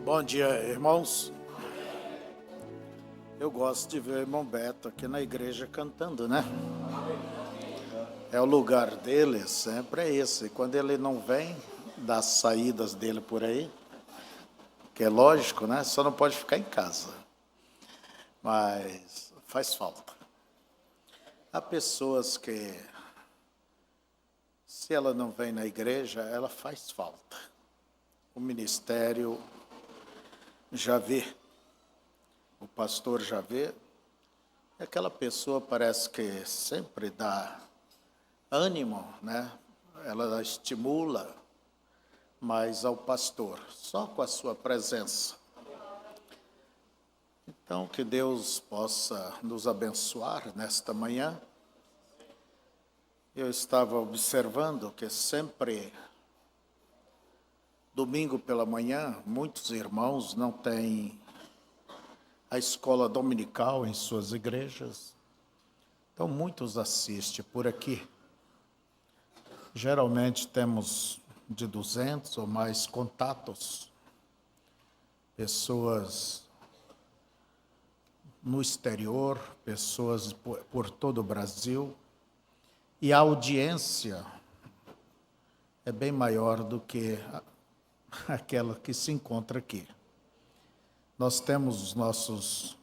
Bom dia, irmãos. Eu gosto de ver o irmão Beto aqui na igreja cantando, né? É o lugar dele, sempre é esse. Quando ele não vem das saídas dele por aí, que é lógico, né? Só não pode ficar em casa. Mas faz falta. Há pessoas que, se ela não vem na igreja, ela faz falta. O ministério já vê. O pastor já vê, aquela pessoa parece que sempre dá ânimo, né? Ela estimula mais ao pastor, só com a sua presença. Então, que Deus possa nos abençoar nesta manhã. Eu estava observando que sempre, domingo pela manhã, muitos irmãos não têm a escola dominical em suas igrejas. Então, muitos assistem por aqui. Geralmente temos de 200 ou mais contatos, pessoas no exterior, pessoas por todo o Brasil, e a audiência é bem maior do que aquela que se encontra aqui. Nós temos nossas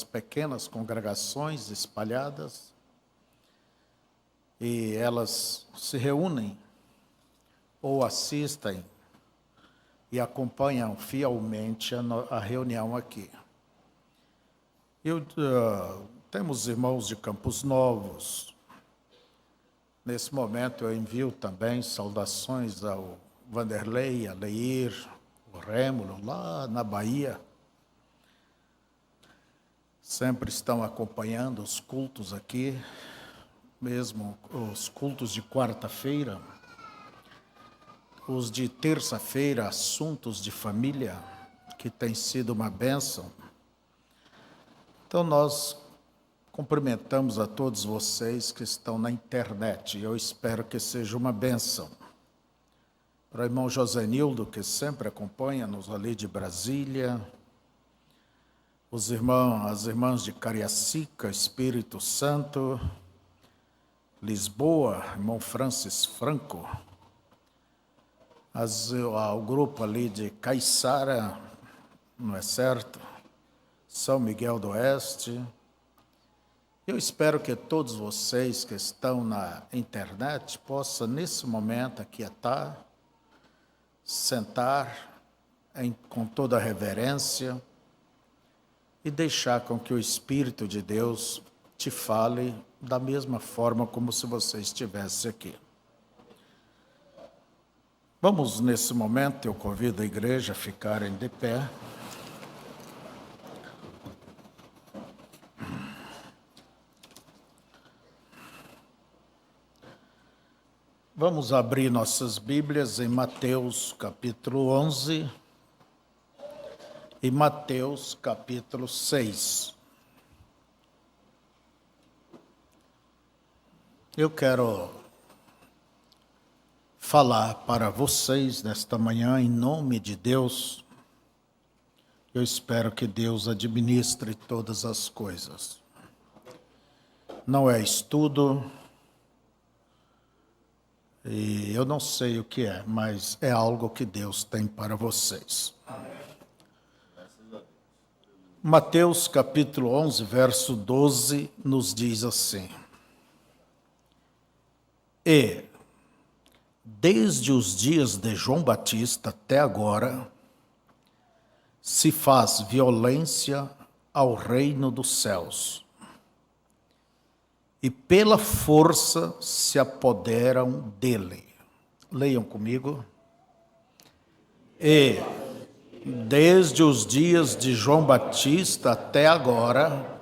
pequenas congregações espalhadas e elas se reúnem ou assistem e acompanham fielmente a reunião aqui. Temos irmãos de Campos Novos. Nesse momento eu envio também saudações ao Vanderlei, a Leir, o Rêmulo, lá na Bahia. Sempre estão acompanhando os cultos aqui, mesmo os cultos de quarta-feira, os de terça-feira, assuntos de família, que tem sido uma bênção. Então nós cumprimentamos a todos vocês que estão na internet, e eu espero que seja uma bênção. Para o irmão Josenildo, que sempre acompanha-nos ali de Brasília, as irmãs de Cariacica, Espírito Santo, Lisboa, irmão Francis Franco, o grupo ali de Caiçara, não é certo? São Miguel do Oeste. Eu espero que todos vocês que estão na internet possam, nesse momento, aquietar, sentar com toda a reverência e deixar com que o Espírito de Deus te fale da mesma forma como se você estivesse aqui. Vamos, nesse momento, eu convido a igreja a ficarem de pé. Vamos abrir nossas Bíblias em Mateus capítulo 11 e Mateus capítulo 6. Eu quero falar para vocês nesta manhã em nome de Deus. Eu espero que Deus administre todas as coisas. Não é estudo, e eu não sei o que é, mas é algo que Deus tem para vocês. Mateus capítulo 11, verso 12, nos diz assim: E, desde os dias de João Batista até agora, se faz violência ao reino dos céus, e pela força se apoderam dele. Leiam comigo. E, desde os dias de João Batista até agora,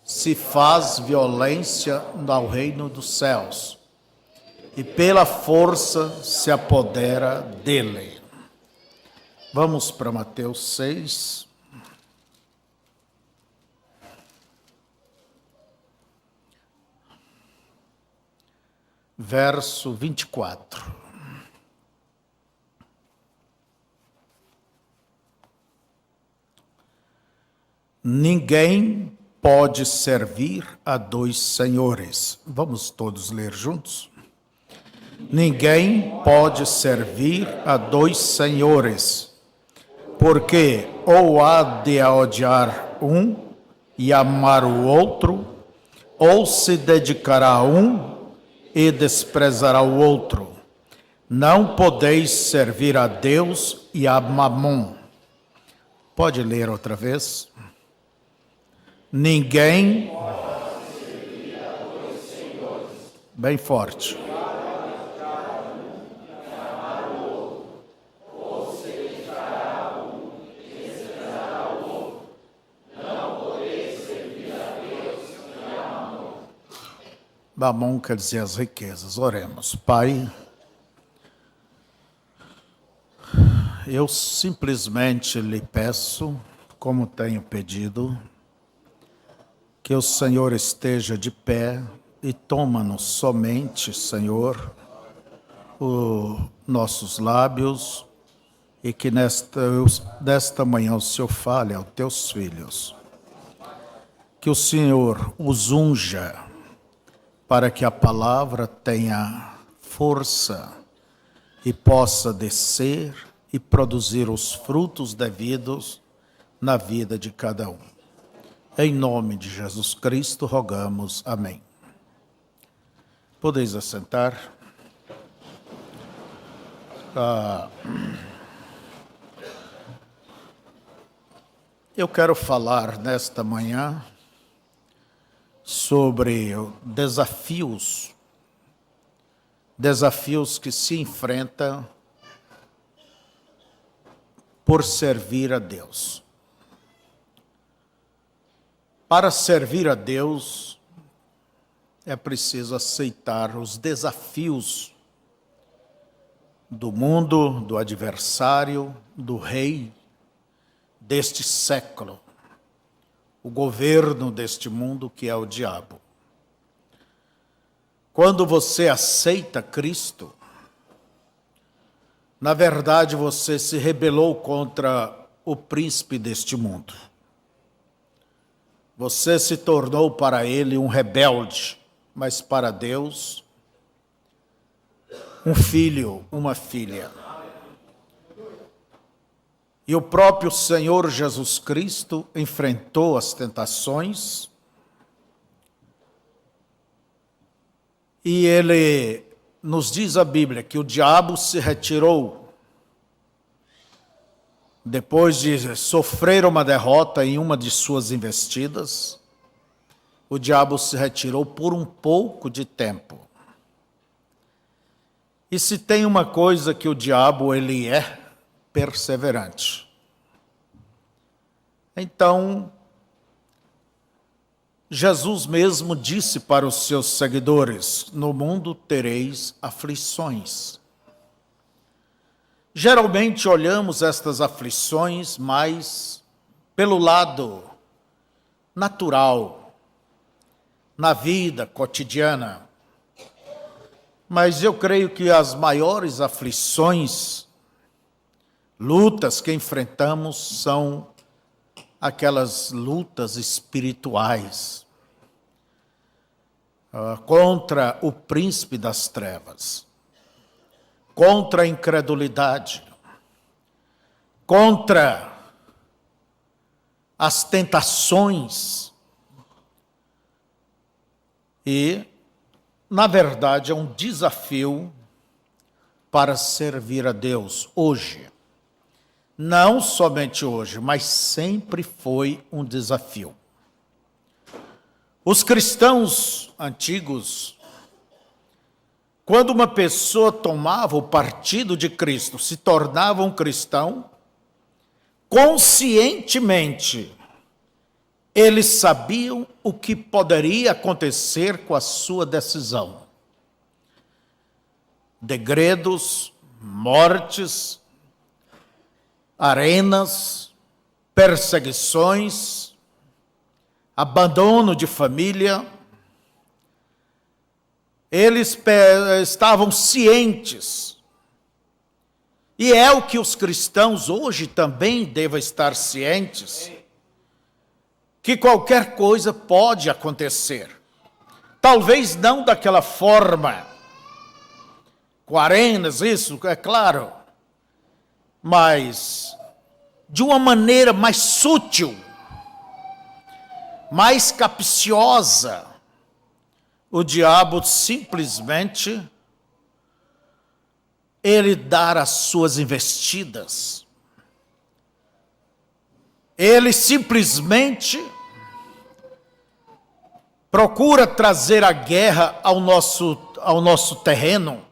se faz violência ao reino dos céus, e pela força se apodera dele. Vamos para Mateus 6. Verso 24. Ninguém pode servir a dois senhores. Vamos todos ler juntos? Ninguém pode servir a dois senhores, porque ou há de odiar um e amar o outro, ou se dedicará a um e desprezará o outro. Não podeis servir a Deus e a Mamon. Pode ler outra vez? Ninguém pode servir a dois senhores. Bem forte. Mamon quer dizer as riquezas. Oremos. Pai, eu simplesmente lhe peço, como tenho pedido, que o Senhor esteja de pé e toma-nos somente, Senhor, os nossos lábios, e que nesta manhã o Senhor fale aos teus filhos. Que o Senhor os unja, para que a palavra tenha força e possa descer e produzir os frutos devidos na vida de cada um. Em nome de Jesus Cristo, rogamos. Amém. Podeis assentar. Eu quero falar nesta manhã sobre desafios que se enfrentam por servir a Deus. Para servir a Deus, é preciso aceitar os desafios do mundo, do adversário, do rei deste século, o governo deste mundo, que é o diabo. Quando você aceita Cristo, na verdade você se rebelou contra o príncipe deste mundo. Você se tornou para ele um rebelde, mas para Deus, um filho, uma filha. E o próprio Senhor Jesus Cristo enfrentou as tentações e ele nos diz a Bíblia que o diabo se retirou depois de sofrer uma derrota em uma de suas investidas. O diabo se retirou por um pouco de tempo. E se tem uma coisa que o diabo ele é perseverante. Então, Jesus mesmo disse para os seus seguidores: no mundo tereis aflições. Geralmente olhamos estas aflições mais pelo lado natural, na vida cotidiana. Mas eu creio que as maiores aflições, lutas que enfrentamos são aquelas lutas espirituais contra o príncipe das trevas, contra a incredulidade, contra as tentações. E, na verdade, é um desafio para servir a Deus hoje. Não somente hoje, mas sempre foi um desafio. Os cristãos antigos, quando uma pessoa tomava o partido de Cristo, se tornava um cristão, conscientemente, eles sabiam o que poderia acontecer com a sua decisão. Degredos, mortes, arenas, perseguições, abandono de família. Eles estavam cientes. E é o que os cristãos hoje também devem estar cientes, que qualquer coisa pode acontecer. Talvez não daquela forma, com arenas, isso, é claro, mas de uma maneira mais sutil, mais capciosa, o diabo simplesmente, ele dá as suas investidas. Ele simplesmente procura trazer a guerra ao nosso terreno.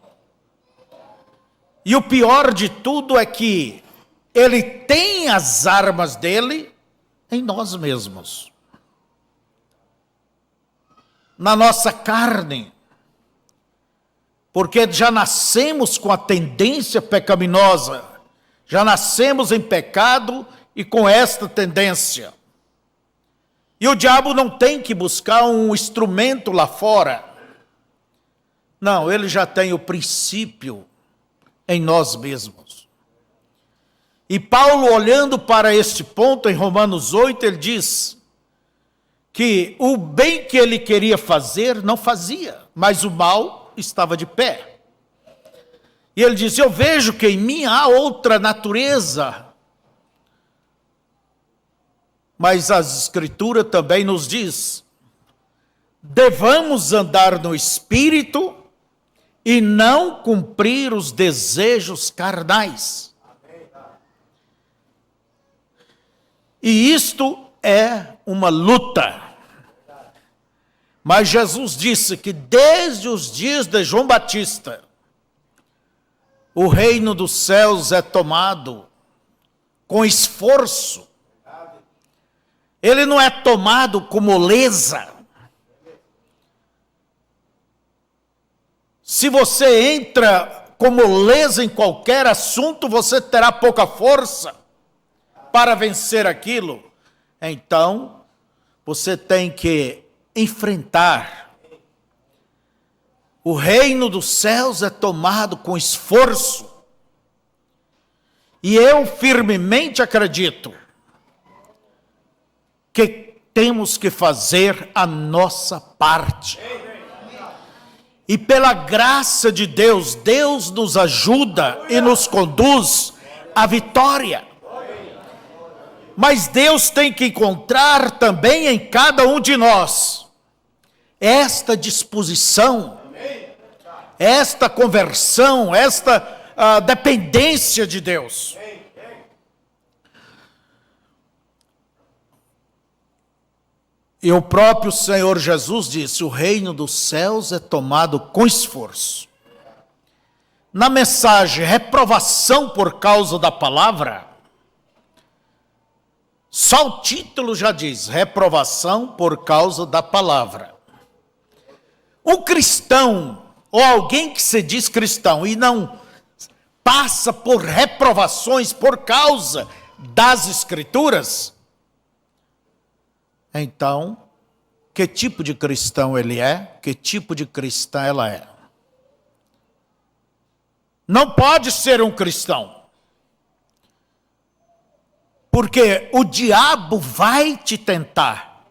E o pior de tudo é que ele tem as armas dele em nós mesmos. Na nossa carne. Porque já nascemos com a tendência pecaminosa. Já nascemos em pecado e com esta tendência. E o diabo não tem que buscar um instrumento lá fora. Não, ele já tem o princípio em nós mesmos. E Paulo, olhando para este ponto, em Romanos 8, ele diz que o bem que ele queria fazer, não fazia, mas o mal estava de pé. E ele diz, eu vejo que em mim há outra natureza. Mas a Escritura também nos diz, devamos andar no Espírito e não cumprir os desejos carnais. E isto é uma luta. Mas Jesus disse que desde os dias de João Batista, o reino dos céus é tomado com esforço. Ele não é tomado com moleza. Se você entra com moleza em qualquer assunto, você terá pouca força para vencer aquilo. Então, você tem que enfrentar. O reino dos céus é tomado com esforço. E eu firmemente acredito que temos que fazer a nossa parte. E pela graça de Deus, Deus nos ajuda e nos conduz à vitória. Mas Deus tem que encontrar também em cada um de nós esta disposição, esta conversão, esta dependência de Deus. E o próprio Senhor Jesus disse, o reino dos céus é tomado com esforço. Na mensagem, reprovação por causa da palavra, só o título já diz, reprovação por causa da palavra. Um cristão, ou alguém que se diz cristão e não passa por reprovações por causa das Escrituras, então, que tipo de cristão ele é? Que tipo de cristã ela é? Não pode ser um cristão. Porque o diabo vai te tentar.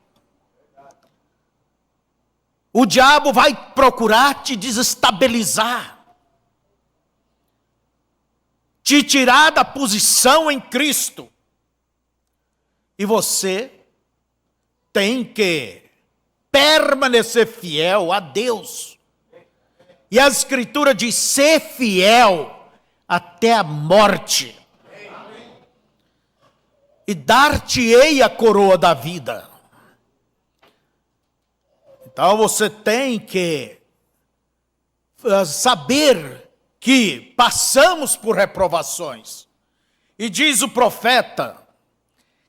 O diabo vai procurar te desestabilizar. Te tirar da posição em Cristo. E você tem que permanecer fiel a Deus. E a Escritura diz, ser fiel até a morte. E dar-te-ei a coroa da vida. Então você tem que saber que passamos por reprovações. E diz o profeta,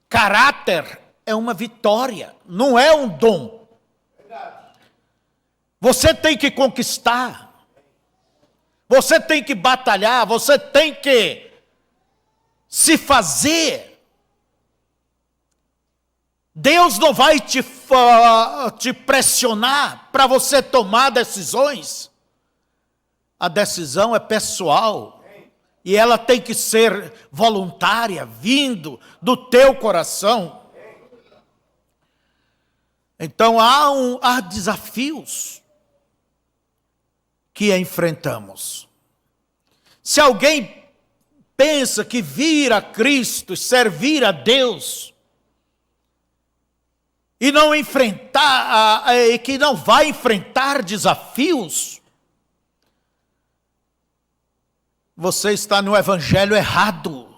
caráter é uma vitória, não é um dom. Você tem que conquistar. Você tem que batalhar, você tem que se fazer. Deus não vai te pressionar para você tomar decisões. A decisão é pessoal. E ela tem que ser voluntária, vindo do teu coração. Então há desafios que enfrentamos. Se alguém pensa que vir a Cristo, servir a Deus, e não enfrentar, e que não vai enfrentar desafios, você está no evangelho errado.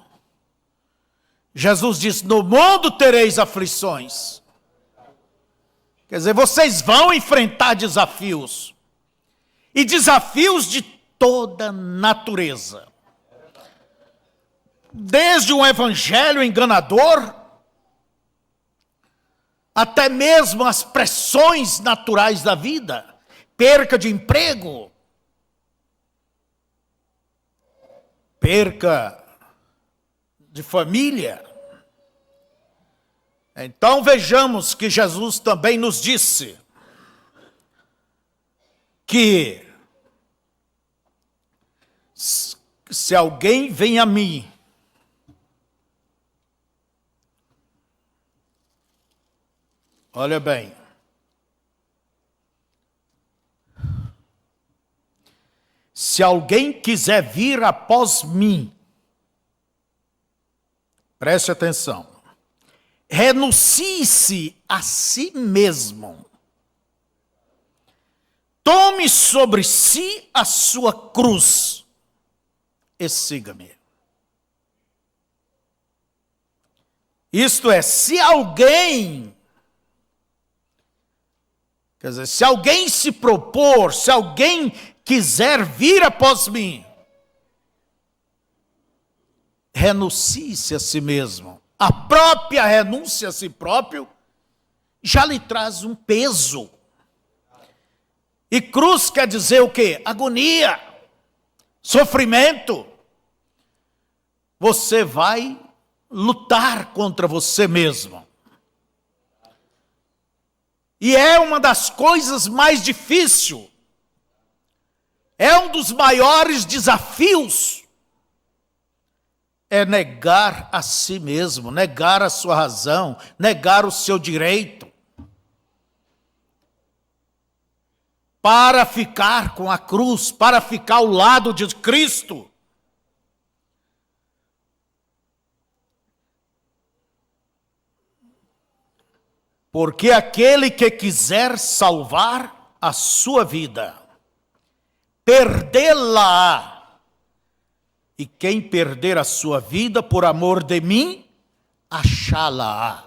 Jesus diz: no mundo tereis aflições. Quer dizer, vocês vão enfrentar desafios. E desafios de toda natureza. Desde um evangelho enganador, até mesmo as pressões naturais da vida, perca de emprego, perca de família. Então vejamos que Jesus também nos disse que se alguém vem a mim, olha bem, se alguém quiser vir após mim, preste atenção, renuncie-se a si mesmo, tome sobre si a sua cruz e siga-me. Isto é, se alguém se propor, se alguém quiser vir após mim, renuncie-se a si mesmo. A própria renúncia a si próprio já lhe traz um peso. E cruz quer dizer o quê? Agonia, sofrimento. Você vai lutar contra você mesmo. E é uma das coisas mais difíceis. É um dos maiores desafios. É negar a si mesmo, negar a sua razão, negar o seu direito. Para ficar com a cruz, para ficar ao lado de Cristo. Porque aquele que quiser salvar a sua vida, perdê-la. E quem perder a sua vida por amor de mim, achá-la.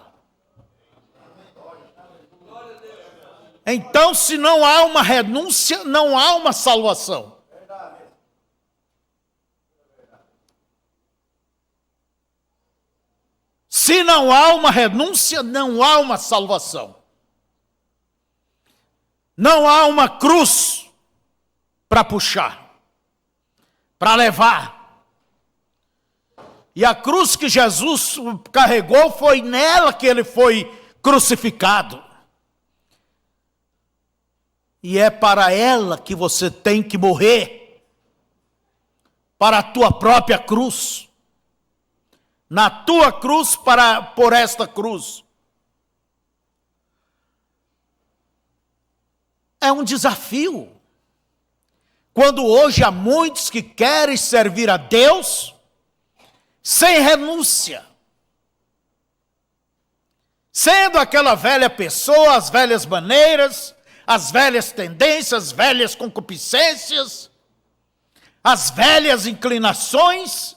Então, se não há uma renúncia, não há uma salvação. Se não há uma renúncia, não há uma salvação. Não há uma cruz para puxar, para levar. E a cruz que Jesus carregou, foi nela que ele foi crucificado. E é para ela que você tem que morrer. Para a tua própria cruz. Na tua cruz, por esta cruz. É um desafio. Quando hoje há muitos que querem servir a Deus sem renúncia. Sendo aquela velha pessoa, as velhas maneiras, as velhas tendências, as velhas concupiscências, as velhas inclinações,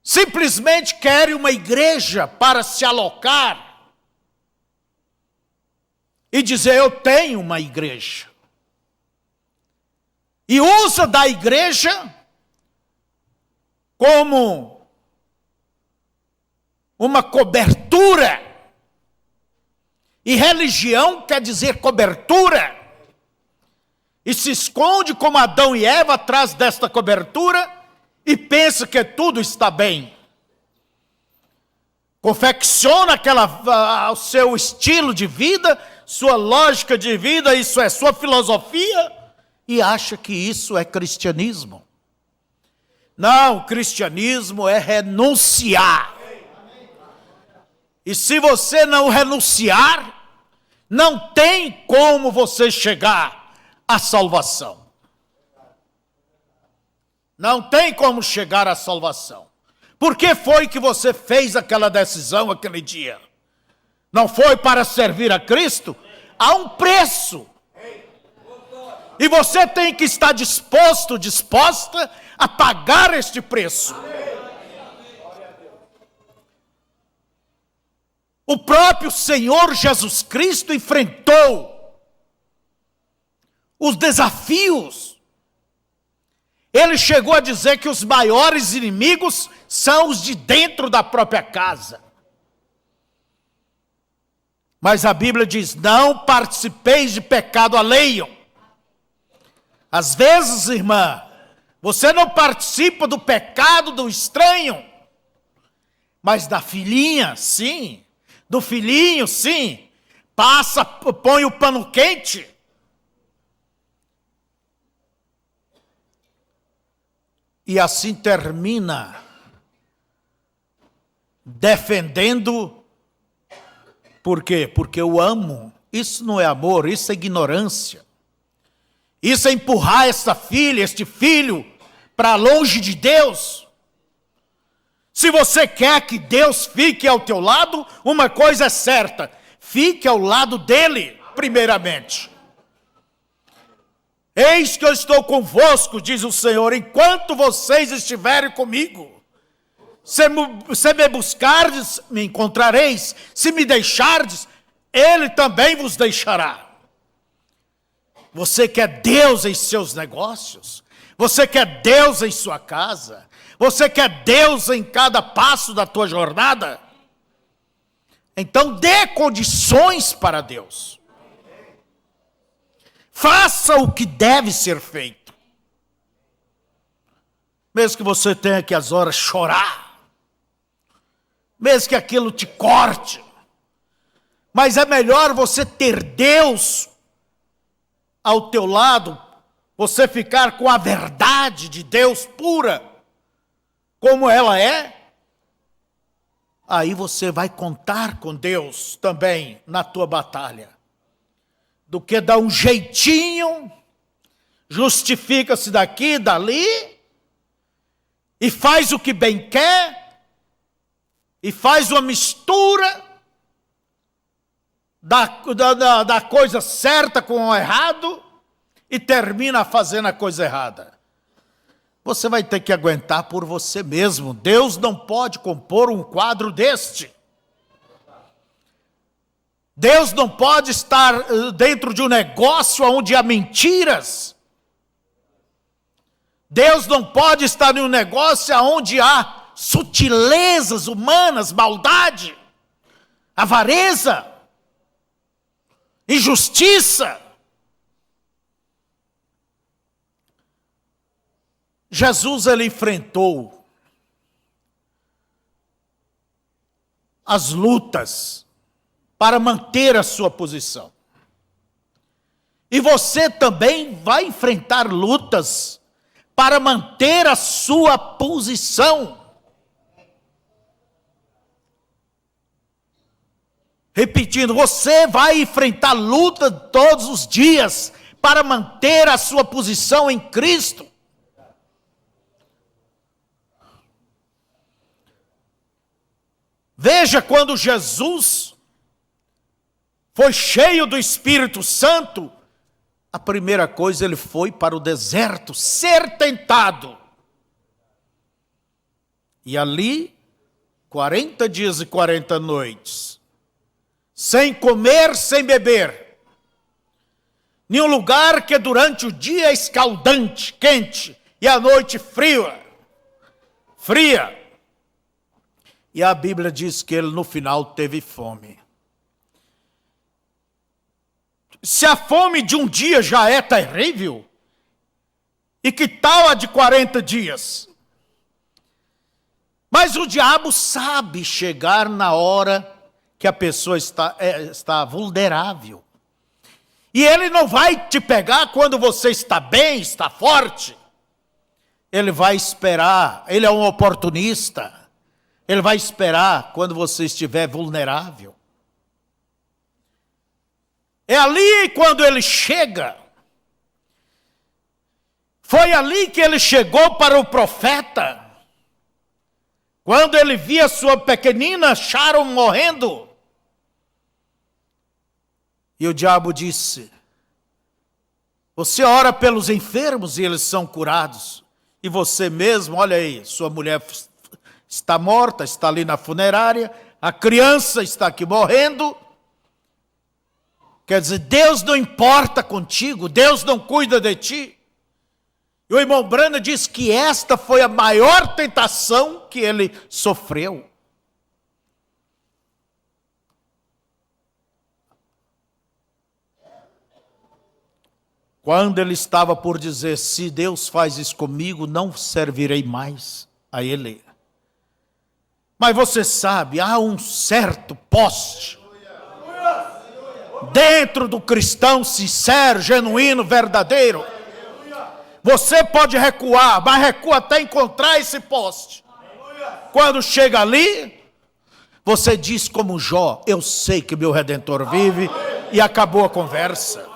simplesmente querem uma igreja para se alocar e dizer: eu tenho uma igreja. E usa da igreja como uma cobertura. E religião quer dizer cobertura. E se esconde como Adão e Eva atrás desta cobertura e pensa que tudo está bem. Confecciona o seu estilo de vida, sua lógica de vida, isso é sua filosofia, e acha que isso é cristianismo. Não, o cristianismo é renunciar. E se você não renunciar, não tem como você chegar à salvação. Não tem como chegar à salvação. Por que foi que você fez aquela decisão aquele dia? Não foi para servir a Cristo? Há um preço. E você tem que estar disposta a pagar este preço. O próprio Senhor Jesus Cristo enfrentou os desafios. Ele chegou a dizer que os maiores inimigos são os de dentro da própria casa. Mas a Bíblia diz: não participeis de pecado alheio. Às vezes, irmã, você não participa do pecado do estranho, mas da filhinha, sim. Do filhinho, sim. Passa, põe o pano quente. E assim termina defendendo. Por quê? Porque eu amo. Isso não é amor, isso é ignorância. Isso é empurrar essa filha, este filho, para longe de Deus. Se você quer que Deus fique ao teu lado, uma coisa é certa: fique ao lado dele, primeiramente. Eis que eu estou convosco, diz o Senhor, enquanto vocês estiverem comigo. Se me buscardes, me encontrareis. Se me deixardes, ele também vos deixará. Você quer Deus em seus negócios? Você quer Deus em sua casa? Você quer Deus em cada passo da tua jornada? Então dê condições para Deus. Faça o que deve ser feito. Mesmo que você tenha que às horas chorar. Mesmo que aquilo te corte. Mas é melhor você ter Deus ao teu lado, você ficar com a verdade de Deus pura, como ela é. Aí você vai contar com Deus também na tua batalha. Do que dar um jeitinho, justifica-se daqui, dali, e faz o que bem quer, e faz uma mistura da coisa certa com o errado, e termina fazendo a coisa errada. Você vai ter que aguentar por você mesmo. Deus não pode compor um quadro deste. Deus não pode estar dentro de um negócio onde há mentiras. Deus não pode estar em um negócio onde há sutilezas humanas, maldade, avareza, injustiça. Jesus, ele enfrentou as lutas para manter a sua posição. E você também vai enfrentar lutas para manter a sua posição. Repetindo, você vai enfrentar luta todos os dias para manter a sua posição em Cristo. Veja, quando Jesus foi cheio do Espírito Santo, a primeira coisa, ele foi para o deserto ser tentado. E ali, 40 dias e 40 noites, sem comer, sem beber, em um lugar que durante o dia é escaldante, quente, e à noite fria. E a Bíblia diz que ele no final teve fome. Se a fome de um dia já é terrível, e que tal a de 40 dias? Mas o diabo sabe chegar na hora que a pessoa está vulnerável. E ele não vai te pegar quando você está bem, está forte. Ele vai esperar, ele é um oportunista. Ele vai esperar quando você estiver vulnerável. É ali quando ele chega. Foi ali que ele chegou para o profeta. Quando ele via sua pequenina Sharon morrendo. E o diabo disse: você ora pelos enfermos e eles são curados. E você mesmo, olha aí, sua mulher está morta, está ali na funerária. A criança está aqui morrendo. Quer dizer, Deus não importa contigo, Deus não cuida de ti. E o irmão Branham diz que esta foi a maior tentação que ele sofreu. Quando ele estava por dizer: se Deus faz isso comigo, não servirei mais a ele. Mas você sabe, há um certo poste dentro do cristão sincero, genuíno, verdadeiro. Você pode recuar, mas recua até encontrar esse poste. Quando chega ali, você diz como Jó: eu sei que meu Redentor vive, e acabou a conversa.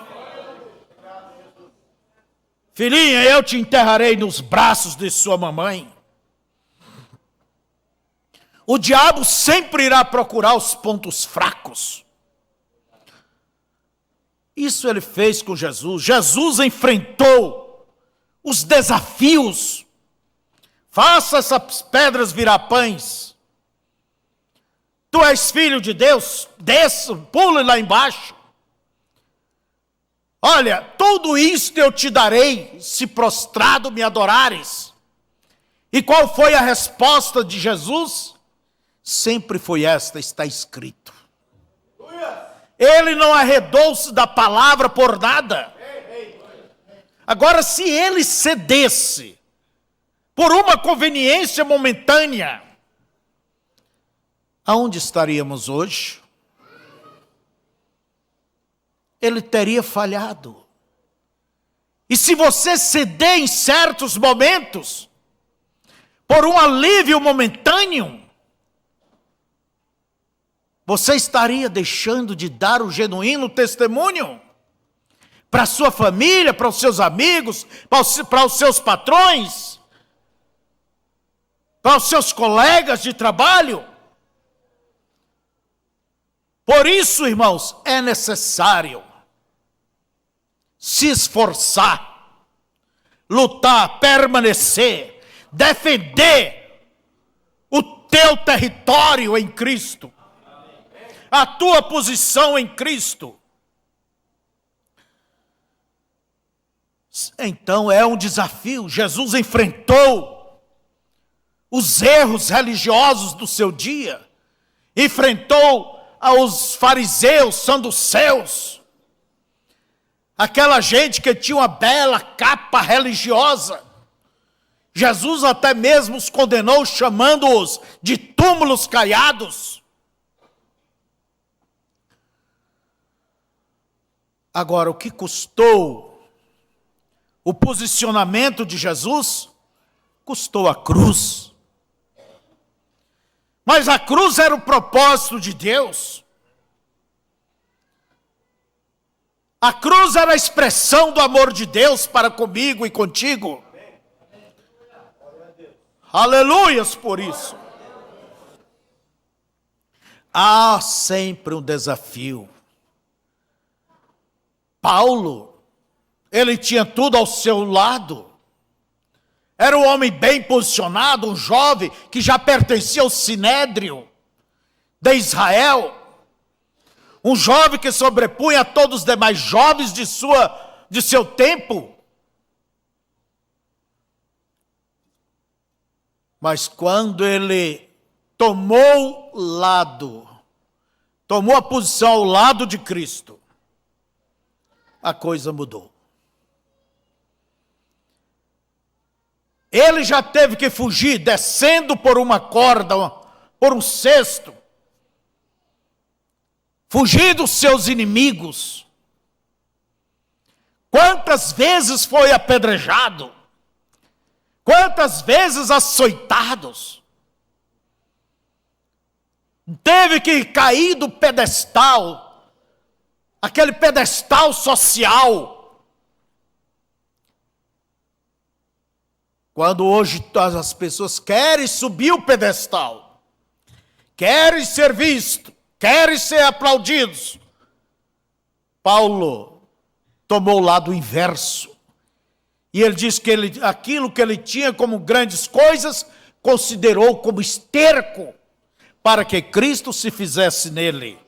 Filhinha, eu te enterrarei nos braços de sua mamãe. O diabo sempre irá procurar os pontos fracos. Isso ele fez com Jesus. Jesus enfrentou os desafios. Faça essas pedras virar pães. Tu és filho de Deus, desça, pule lá embaixo. Olha, tudo isto eu te darei, se prostrado me adorares. E qual foi a resposta de Jesus? Sempre foi esta: está escrito. Ele não arredou-se da palavra por nada. Agora, se ele cedesse por uma conveniência momentânea, aonde estaríamos hoje? Ele teria falhado. E se você ceder em certos momentos, por um alívio momentâneo, você estaria deixando de dar o genuíno testemunho para a sua família, para os seus amigos, para os seus patrões, para os seus colegas de trabalho. Por isso, irmãos, é necessário se esforçar, lutar, permanecer, defender o teu território em Cristo, a tua posição em Cristo. Então é um desafio. Jesus enfrentou os erros religiosos do seu dia, enfrentou aos fariseus, saduceus, aquela gente que tinha uma bela capa religiosa. Jesus até mesmo os condenou, chamando-os de túmulos caiados. Agora, o que custou o posicionamento de Jesus? Custou a cruz. Mas a cruz era o propósito de Deus. A cruz era a expressão do amor de Deus para comigo e contigo. Aleluias por isso. Há sempre um desafio. Paulo, ele tinha tudo ao seu lado. Era um homem bem posicionado, um jovem que já pertencia ao Sinédrio de Israel. Um jovem que sobrepunha a todos os demais jovens de seu tempo. Mas quando ele tomou a posição ao lado de Cristo, a coisa mudou. Ele já teve que fugir, descendo por uma corda, por um cesto. Fugir dos seus inimigos. Quantas vezes foi apedrejado? Quantas vezes açoitados? Teve que cair do pedestal, aquele pedestal social. Quando hoje todas as pessoas querem subir o pedestal, querem ser vistos, querem ser aplaudidos, Paulo tomou o lado inverso. E ele diz que aquilo que ele tinha como grandes coisas, considerou como esterco, para que Cristo se fizesse nele.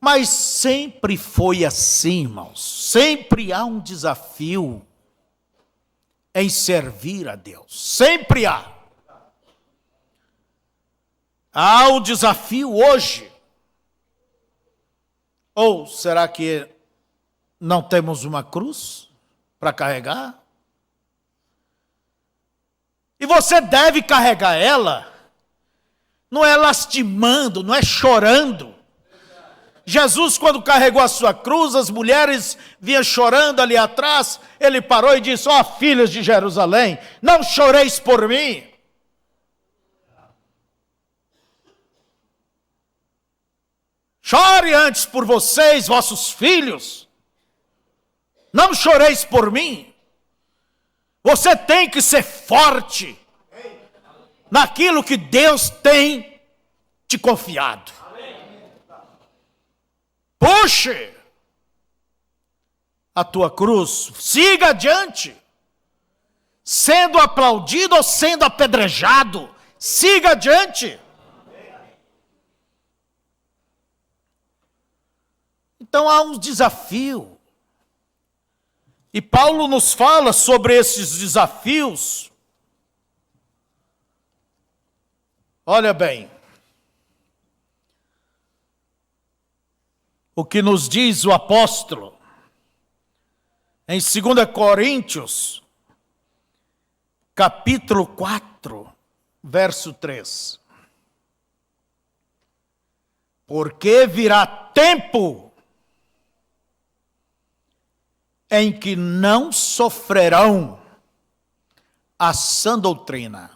Mas sempre foi assim, irmãos. Sempre há um desafio em servir a Deus. Sempre há. Há um desafio hoje. Ou será que não temos uma cruz para carregar? E você deve carregar ela, não é lastimando, não é chorando. Jesus, quando carregou a sua cruz, as mulheres vinham chorando ali atrás, ele parou e disse: ó, filhas de Jerusalém, não choreis por mim. Chore antes por vocês, vossos filhos. Não choreis por mim. Você tem que ser forte naquilo que Deus tem te confiado. Puxe a tua cruz, siga adiante. Sendo aplaudido ou sendo apedrejado, siga adiante. Então há um desafio. E Paulo nos fala sobre esses desafios. Olha bem. O que nos diz o apóstolo em 2 Coríntios, capítulo 4, verso 3. Porque virá tempo em que não sofrerão a sã doutrina.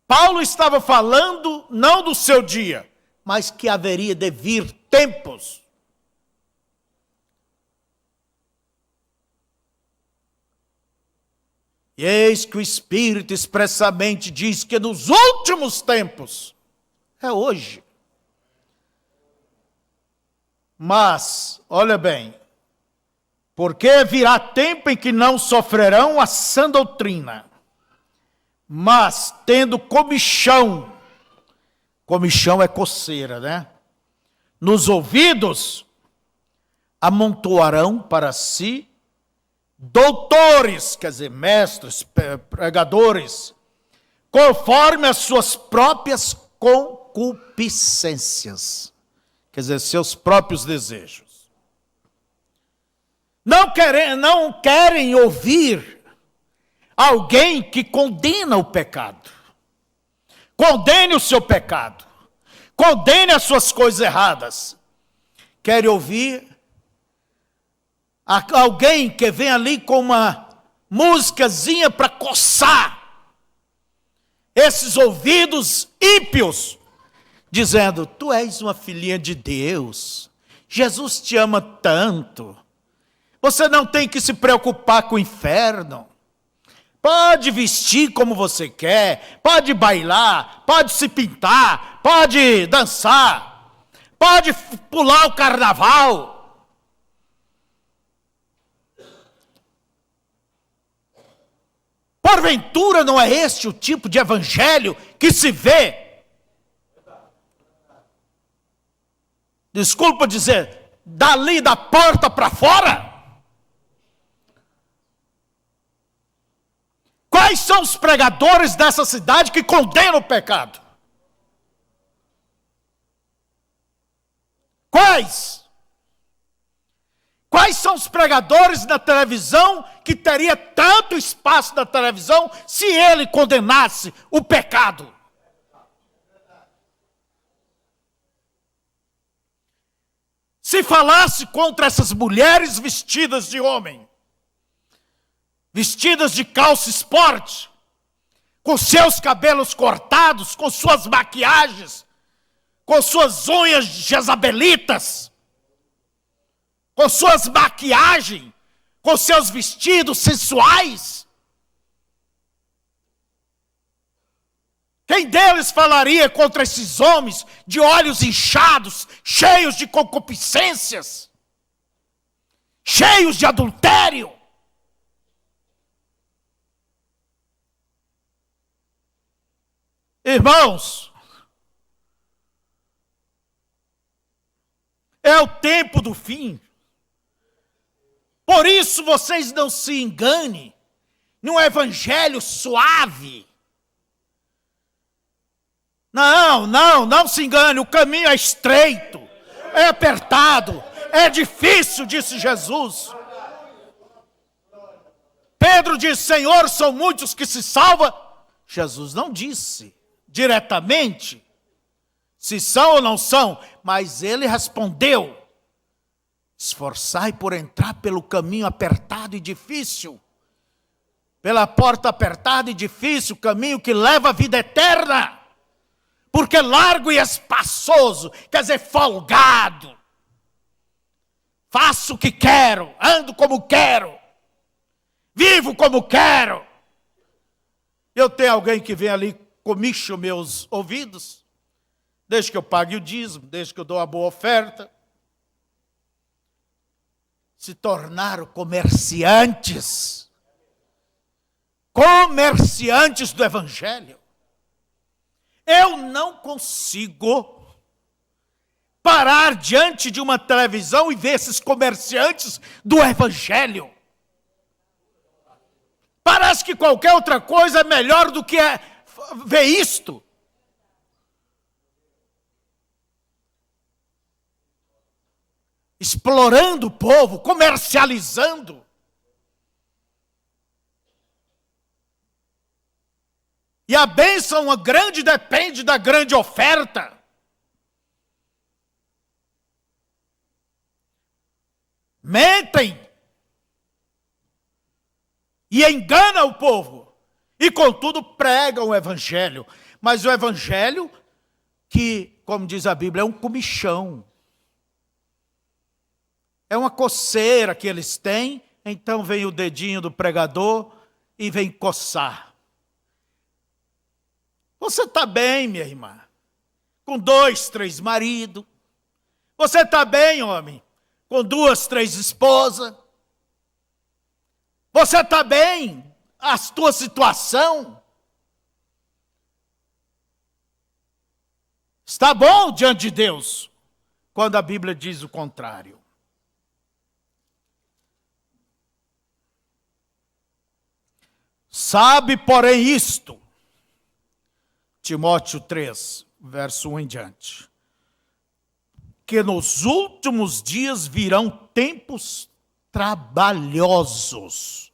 Paulo estava falando não do seu dia, mas que haveria de vir tempos. E eis que o Espírito expressamente diz que nos últimos tempos, é hoje. Mas, olha bem, porque virá tempo em que não sofrerão a sã doutrina, mas tendo comichão é coceira, né? Nos ouvidos, amontoarão para si doutores, quer dizer, mestres, pregadores, conforme as suas próprias concupiscências. Quer dizer, seus próprios desejos. Não querem ouvir alguém que condena o pecado. Condene o seu pecado. Condene as suas coisas erradas. Querem ouvir alguém que vem ali com uma musicazinha para coçar esses ouvidos ímpios, dizendo: tu és uma filhinha de Deus, Jesus te ama tanto, você não tem que se preocupar com o inferno, pode vestir como você quer, pode bailar, pode se pintar, pode dançar, pode pular o carnaval. Porventura não é este o tipo de evangelho que se vê? Desculpa dizer, dali da porta para fora? Quais são os pregadores dessa cidade que condenam o pecado? Quais? Quais são os pregadores na televisão que teria tanto espaço na televisão se ele condenasse o pecado? Se falasse contra essas mulheres vestidas de homem, vestidas de calça esporte, com seus cabelos cortados, com suas maquiagens, com suas unhas jezabelitas, com suas maquiagens, com seus vestidos sensuais. Quem deles falaria contra esses homens de olhos inchados, cheios de concupiscências, cheios de adultério? Irmãos, é o tempo do fim. Por isso vocês não se enganem num evangelho suave. Não se engane, o caminho é estreito, é apertado, é difícil, disse Jesus. Pedro disse, Senhor, são muitos que se salvam. Jesus não disse diretamente se são ou não são, mas ele respondeu, esforçai por entrar pelo caminho apertado e difícil, pela porta apertada e difícil, caminho que leva à vida eterna, porque largo e espaçoso, quer dizer, folgado, faço o que quero, ando como quero, vivo como quero. Eu tenho alguém que vem ali, comicha meus ouvidos, desde que eu pague o dízimo, desde que eu dou a boa oferta. Se tornaram comerciantes do evangelho. Eu não consigo parar diante de uma televisão e ver esses comerciantes do evangelho. Parece que qualquer outra coisa é melhor do que ver isto. Explorando o povo, comercializando. E a bênção grande depende da grande oferta. Mentem. E enganam o povo. E contudo pregam o evangelho. Mas o evangelho que, como diz a Bíblia, é um comichão. É uma coceira que eles têm, então vem o dedinho do pregador e vem coçar. Você está bem, minha irmã, com 2, 3 maridos. Você está bem, homem, com 2, 3 esposas. Você está bem, a tua situação está bom diante de Deus, quando a Bíblia diz o contrário. Sabe, porém, isto, Timóteo 3, verso 1 em diante, que nos últimos dias virão tempos trabalhosos.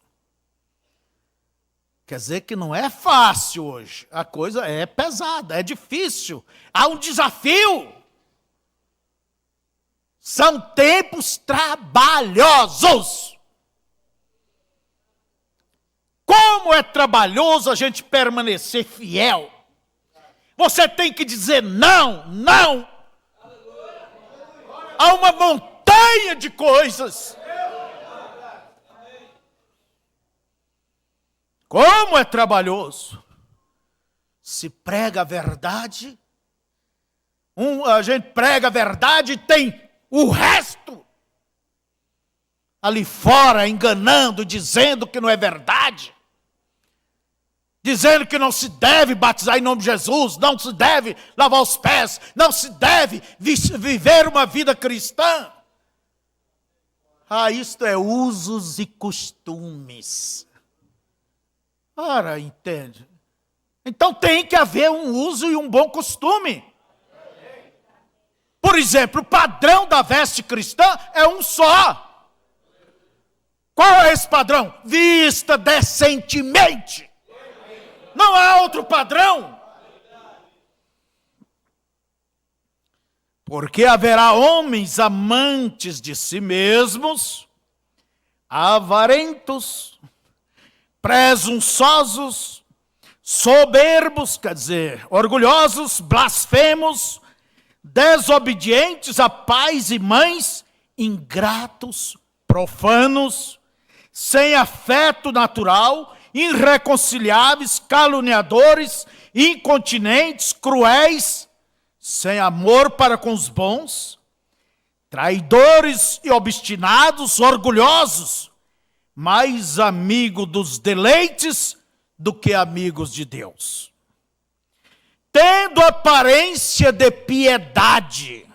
Quer dizer que não é fácil hoje, a coisa é pesada, é difícil, há um desafio. São tempos trabalhosos. Como é trabalhoso a gente permanecer fiel. Você tem que dizer não. Há uma montanha de coisas. Como é trabalhoso. Se prega a verdade, a gente prega a verdade e tem o resto ali fora enganando, dizendo que não é verdade. Dizendo que não se deve batizar em nome de Jesus, não se deve lavar os pés, não se deve viver uma vida cristã. Isto é usos e costumes. Ora, entende? Então tem que haver um uso e um bom costume. Por exemplo, o padrão da veste cristã é um só. Qual é esse padrão? Vista decentemente. Não há outro padrão. Porque haverá homens amantes de si mesmos, avarentos, presunçosos, soberbos, quer dizer, orgulhosos, blasfemos, desobedientes a pais e mães, ingratos, profanos, sem afeto natural, irreconciliáveis, caluniadores, incontinentes, cruéis, sem amor para com os bons, traidores e obstinados, orgulhosos, mais amigo dos deleites do que amigos de Deus. Tendo aparência de piedade.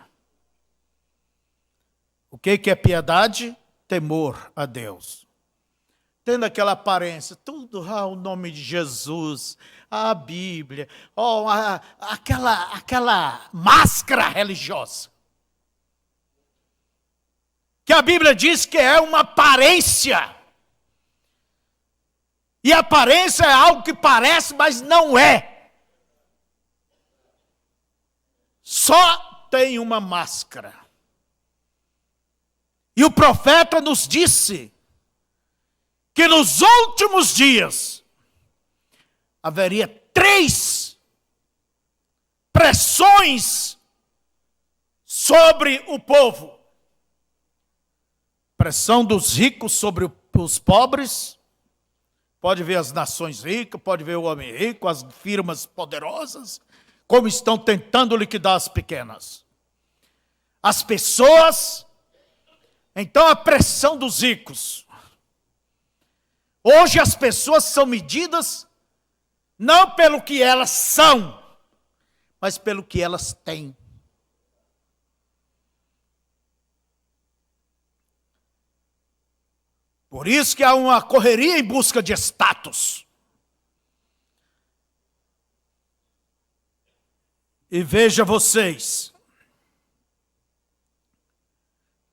O que é piedade? Temor a Deus. Tendo aquela aparência, tudo, o nome de Jesus, a Bíblia, aquela máscara religiosa. Que a Bíblia diz que é uma aparência. E aparência é algo que parece, mas não é. Só tem uma máscara. E o profeta nos disse que nos últimos dias haveria 3 pressões sobre o povo. Pressão dos ricos sobre os pobres. Pode ver as nações ricas, pode ver o homem rico, as firmas poderosas, como estão tentando liquidar as pequenas. As pessoas, então a pressão dos ricos. Hoje as pessoas são medidas não pelo que elas são, mas pelo que elas têm. Por isso que há uma correria em busca de status. E veja vocês,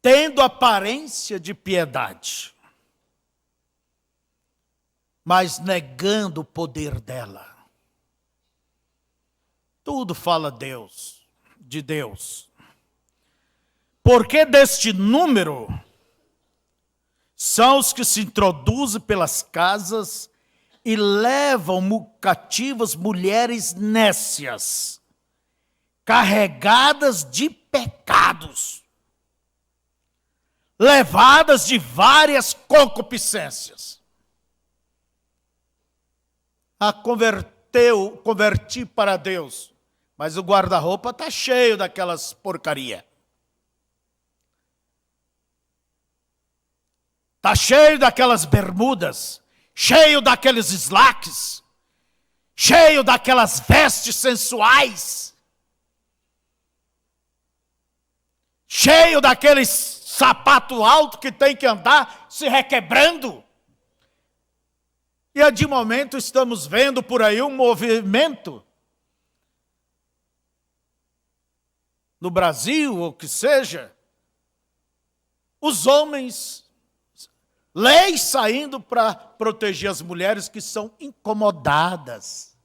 tendo aparência de piedade, mas negando o poder dela. Tudo fala de Deus. Porque deste número são os que se introduzem pelas casas e levam cativas mulheres nécias, carregadas de pecados, levadas levárias concupiscências. Converti para Deus, mas o guarda-roupa está cheio daquelas porcaria. Está cheio daquelas bermudas, cheio daqueles slacks, cheio daquelas vestes sensuais, cheio daqueles sapato alto que tem que andar se requebrando. E de momento estamos vendo por aí um movimento no Brasil, ou que seja, os homens, leis saindo para proteger as mulheres que são incomodadas.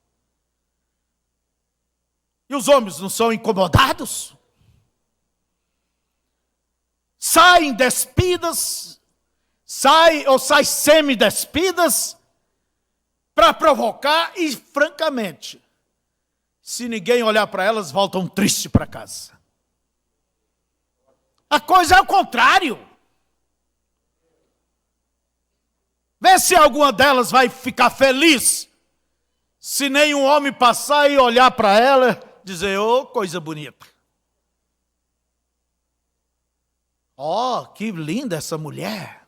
E os homens não são incomodados? Saem despidas, saem semi-despidas, para provocar e, francamente, se ninguém olhar para elas, voltam tristes para casa. A coisa é o contrário. Vê se alguma delas vai ficar feliz, se nenhum homem passar e olhar para ela e dizer, coisa bonita. Que linda essa mulher.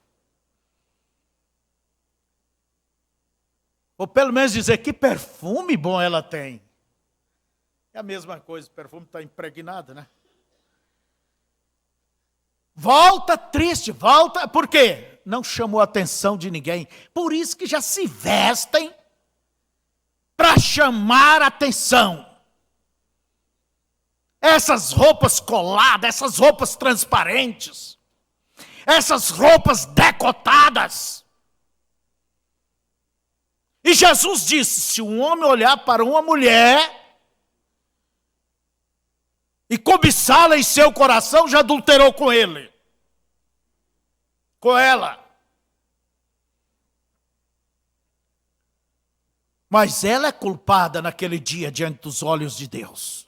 Ou pelo menos dizer, que perfume bom ela tem. É a mesma coisa, o perfume está impregnado, né? Volta triste, volta, por quê? Não chamou a atenção de ninguém. Por isso que já se vestem para chamar a atenção. Essas roupas coladas, essas roupas transparentes, essas roupas decotadas. E Jesus disse, se um homem olhar para uma mulher e cobiçá-la em seu coração, já adulterou com ele. Com ela. Mas ela é culpada naquele dia diante dos olhos de Deus.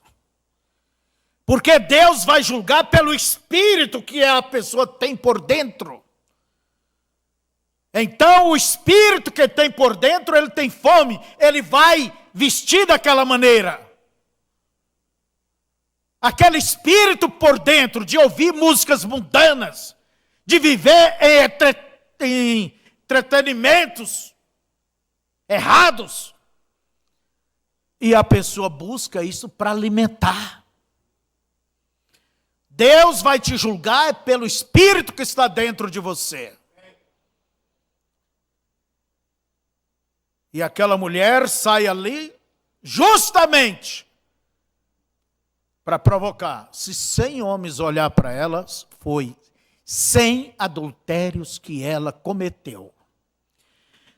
Porque Deus vai julgar pelo espírito que a pessoa tem por dentro. Então, o espírito que tem por dentro, ele tem fome, ele vai vestir daquela maneira. Aquele espírito por dentro de ouvir músicas mundanas, de viver em entretenimentos errados. E a pessoa busca isso para alimentar. Deus vai te julgar pelo espírito que está dentro de você. E aquela mulher sai ali justamente para provocar. Se 100 homens olhar para ela, foi 100 adultérios que ela cometeu.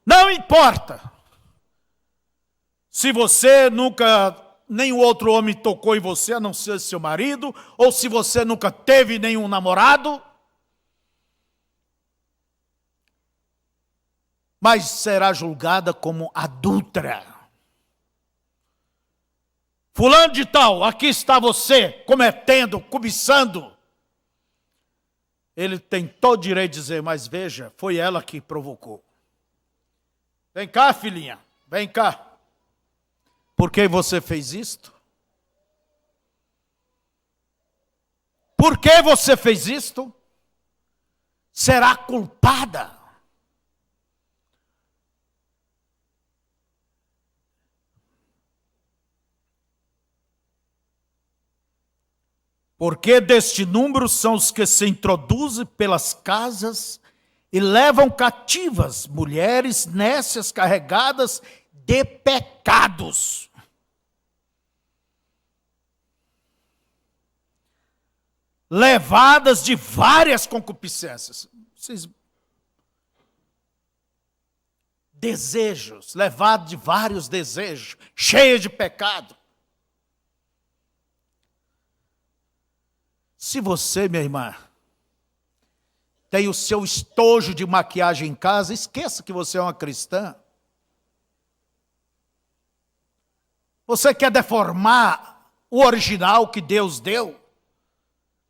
Não importa se você nunca, nenhum outro homem tocou em você, a não ser seu marido, ou se você nunca teve nenhum namorado, mas será julgada como adúltera. Fulano de tal, aqui está você cometendo, cobiçando. Ele tem todo o direito de dizer, mas veja, foi ela que provocou. Vem cá, filhinha, vem cá. Por que você fez isto? Por que você fez isto? Será culpada. Porque deste número são os que se introduzem pelas casas e levam cativas mulheres nécias carregadas de pecados. Levadas de várias concupiscências. Desejos, levadas de vários desejos, cheias de pecado. Se você, minha irmã, tem o seu estojo de maquiagem em casa, esqueça que você é uma cristã. Você quer deformar o original que Deus deu?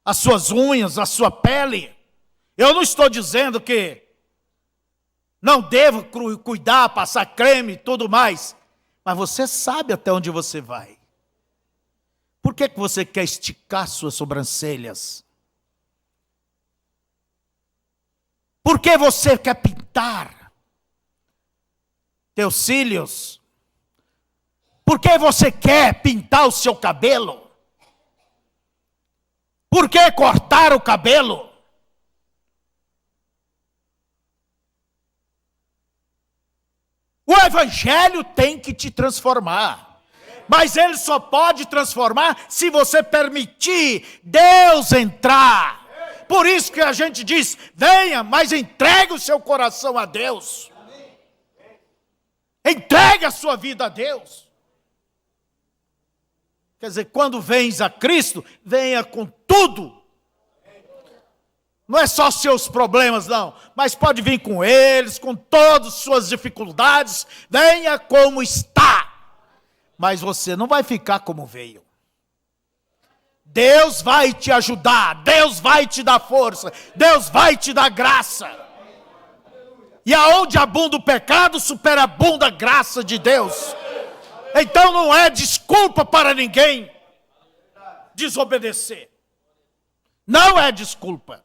As suas unhas, a sua pele? Eu não estou dizendo que não devo cuidar, passar creme e tudo mais. Mas você sabe até onde você vai. Por que você quer esticar suas sobrancelhas? Por que você quer pintar teus cílios? Por que você quer pintar o seu cabelo? Por que cortar o cabelo? O evangelho tem que te transformar. Mas ele só pode transformar se você permitir Deus entrar. Por isso que a gente diz, venha, mas entregue o seu coração a Deus. Entregue a sua vida a Deus. Quer dizer, quando vens a Cristo, venha com tudo. Não é só seus problemas, não. Mas pode vir com eles, com todas as suas dificuldades. Venha como está. Mas você não vai ficar como veio. Deus vai te ajudar. Deus vai te dar força. Deus vai te dar graça. E aonde abunda o pecado, superabunda a graça de Deus. Então não é desculpa para ninguém desobedecer. Não é desculpa.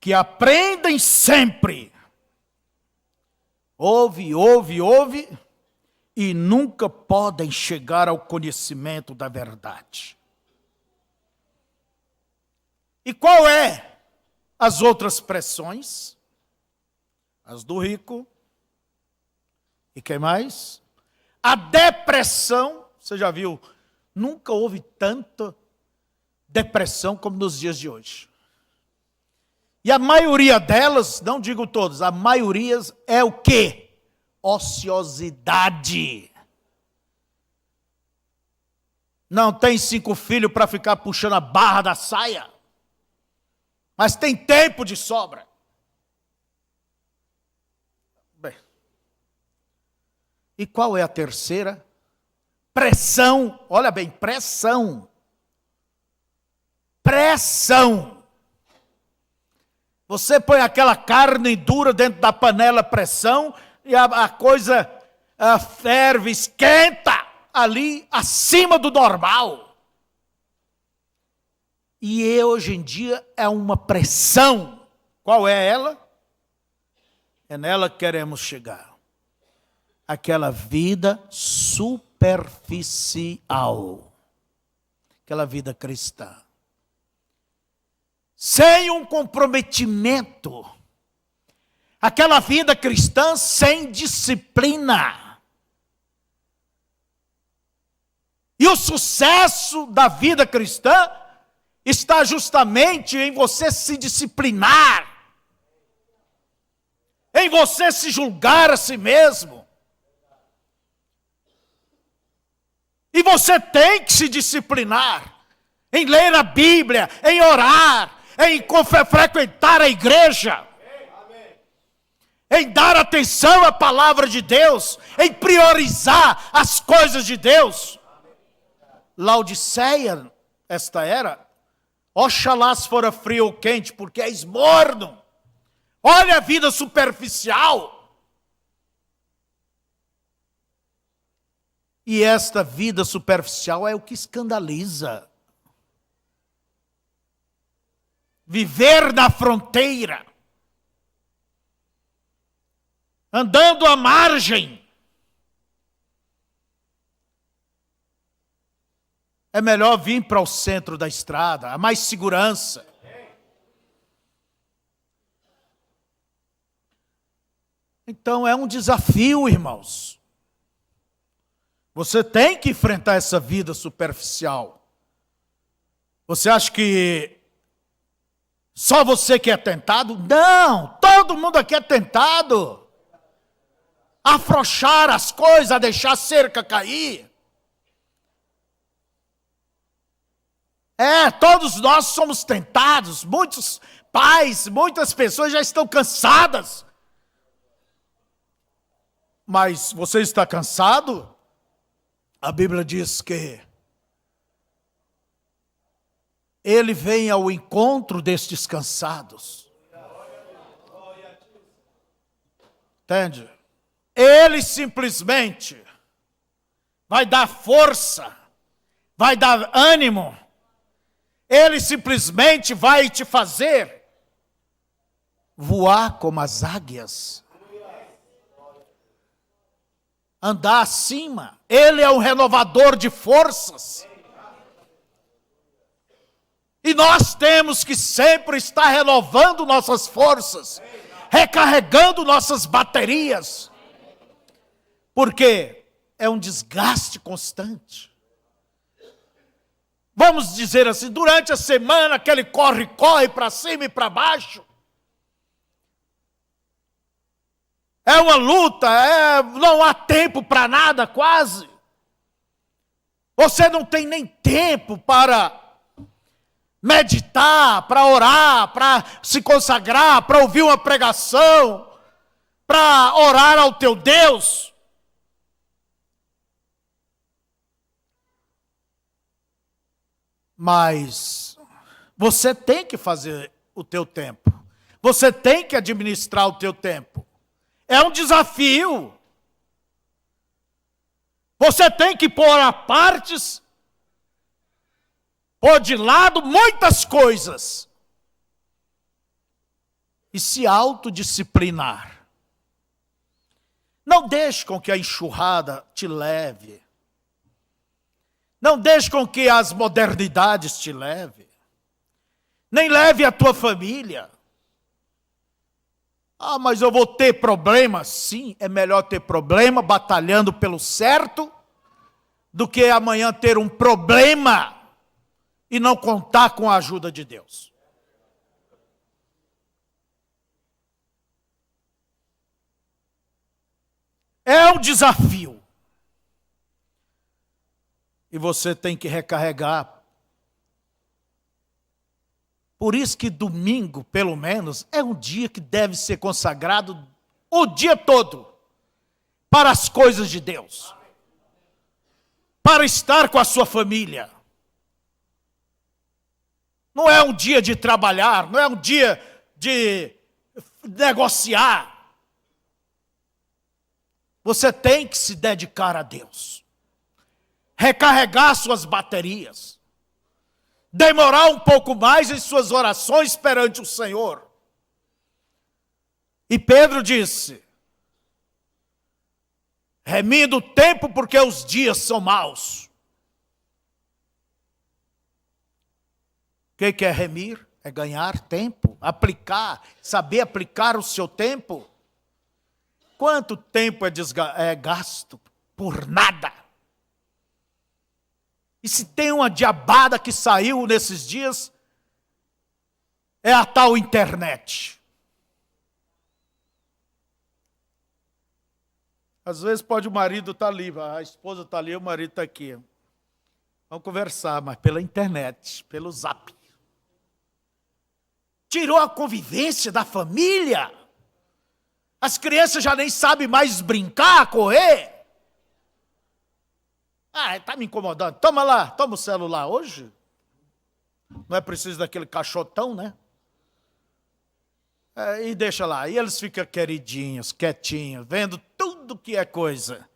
Que aprendem sempre. Ouve, e nunca podem chegar ao conhecimento da verdade. E qual é as outras pressões? As do rico. E quem mais? A depressão. Você já viu? Nunca houve tanta depressão como nos dias de hoje. E a maioria delas, não digo todas, a maioria é o quê? Ociosidade. Não tem 5 filhos para ficar puxando a barra da saia. Mas tem tempo de sobra. E qual é a terceira? Pressão. Olha bem, pressão. Pressão. Você põe aquela carne dura dentro da panela pressão e a coisa ferve, esquenta ali acima do normal. E hoje em dia é uma pressão. Qual é ela? É nela que queremos chegar. Aquela vida superficial. Aquela vida cristã. Sem um comprometimento. Aquela vida cristã sem disciplina. E o sucesso da vida cristã está justamente em você se disciplinar. Em você se julgar a si mesmo. E você tem que se disciplinar em ler a Bíblia, em orar, em frequentar a igreja, em dar atenção à palavra de Deus, em priorizar as coisas de Deus. Laodiceia, esta era, oxalá se fora frio ou quente, porque és morno. Olha a vida superficial. E esta vida superficial é o que escandaliza. Viver na fronteira. Andando à margem. É melhor vir para o centro da estrada, há mais segurança. Então é um desafio, irmãos. Você tem que enfrentar essa vida superficial. Você acha que só você que é tentado? Não, todo mundo aqui é tentado. A afrouxar as coisas, a deixar a cerca cair. Todos nós somos tentados. Muitos pais, muitas pessoas já estão cansadas. Mas você está cansado? A Bíblia diz que Ele vem ao encontro destes cansados. Entende? Ele simplesmente vai dar força, vai dar ânimo. Ele simplesmente vai te fazer voar como as águias. Andar acima. Ele é um renovador de forças. E nós temos que sempre estar renovando nossas forças, recarregando nossas baterias. Porque é um desgaste constante. Vamos dizer assim, durante a semana, aquele corre-corre para cima e para baixo. É uma luta, não há tempo para nada quase. Você não tem nem tempo para meditar, para orar, para se consagrar, para ouvir uma pregação, para orar ao teu Deus. Mas você tem que fazer o teu tempo. Você tem que administrar o teu tempo. É um desafio. Você tem que pôr a partes, pôr de lado muitas coisas. E se autodisciplinar. Não deixe com que a enxurrada te leve. Não deixe com que as modernidades te levem. Nem leve a tua família. Mas eu vou ter problema. Sim, é melhor ter problema batalhando pelo certo do que amanhã ter um problema e não contar com a ajuda de Deus. É um desafio. E você tem que recarregar. Por isso que domingo, pelo menos, é um dia que deve ser consagrado o dia todo para as coisas de Deus, para estar com a sua família. Não é um dia de trabalhar, não é um dia de negociar. Você tem que se dedicar a Deus, recarregar suas baterias, demorar um pouco mais em suas orações perante o Senhor. E Pedro disse: remindo o tempo porque os dias são maus. O que é remir? É ganhar tempo, aplicar, saber aplicar o seu tempo. Quanto tempo é gasto por nada? E se tem uma diabada que saiu nesses dias, é a tal internet. Às vezes pode o marido estar ali, a esposa está ali, o marido está aqui. Vamos conversar, mas pela internet, pelo zap. Tirou a convivência da família. As crianças já nem sabem mais brincar, correr. Está me incomodando. Toma lá, toma o celular hoje. Não é preciso daquele cachotão, né? E deixa lá. E eles ficam queridinhos, quietinhos, vendo tudo que é coisa.